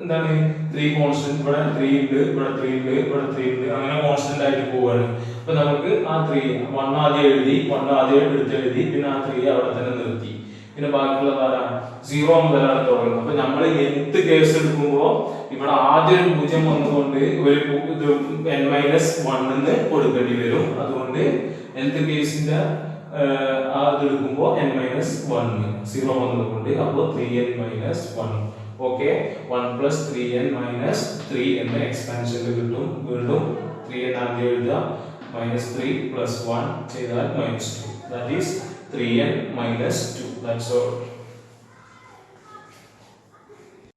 Speaker 1: എന്താണ് 3 കോൺസ്റ്റന്റ്, ഇവിടെ 3 ഉണ്ട്, ഇവിടെ 3 ഉണ്ട്, ഇവിടെ 3 ഉണ്ട്, അങ്ങനെ കോൺസ്റ്റന്റ് ആയിട്ട് പോവാണ്. അപ്പൊ നമുക്ക് ആ 3 1 ആദ്യം എഴുതി, 1 ആദ്യം എടുത്തെഴുതി, പിന്നെ ആ 3 അവിടെ തന്നെ നിർത്തി. പിന്നെ ബാക്കിയുള്ളത് ആരാണ്, 0 മുതലാണ് തുടങ്ങുന്നത്. അപ്പൊ നമ്മൾ nth കേസ് എടുക്കുമ്പോൾ ഇവിടെ ആദ്യം ഒരു 0 വന്നുകൊണ്ട് ഒരു n-1 എന്ന് കൊടുക്കേണ്ടി വരും. അതുകൊണ്ട് nth കേസിന്റെ അത് എടുക്കുമ്പോൾ n-1 0 വന്നതുകൊണ്ട് അപ്പോൾ 3n-1. ഓക്കെ, 1 plus 3n-3 എന്ന എക്സ്പാൻഷൻ കിട്ടും. വീണ്ടും 3n ആദ്യം എഴുതുക, -3 plus 1 ചെയ്താൽ -2. That is 3n minus 2. That's all.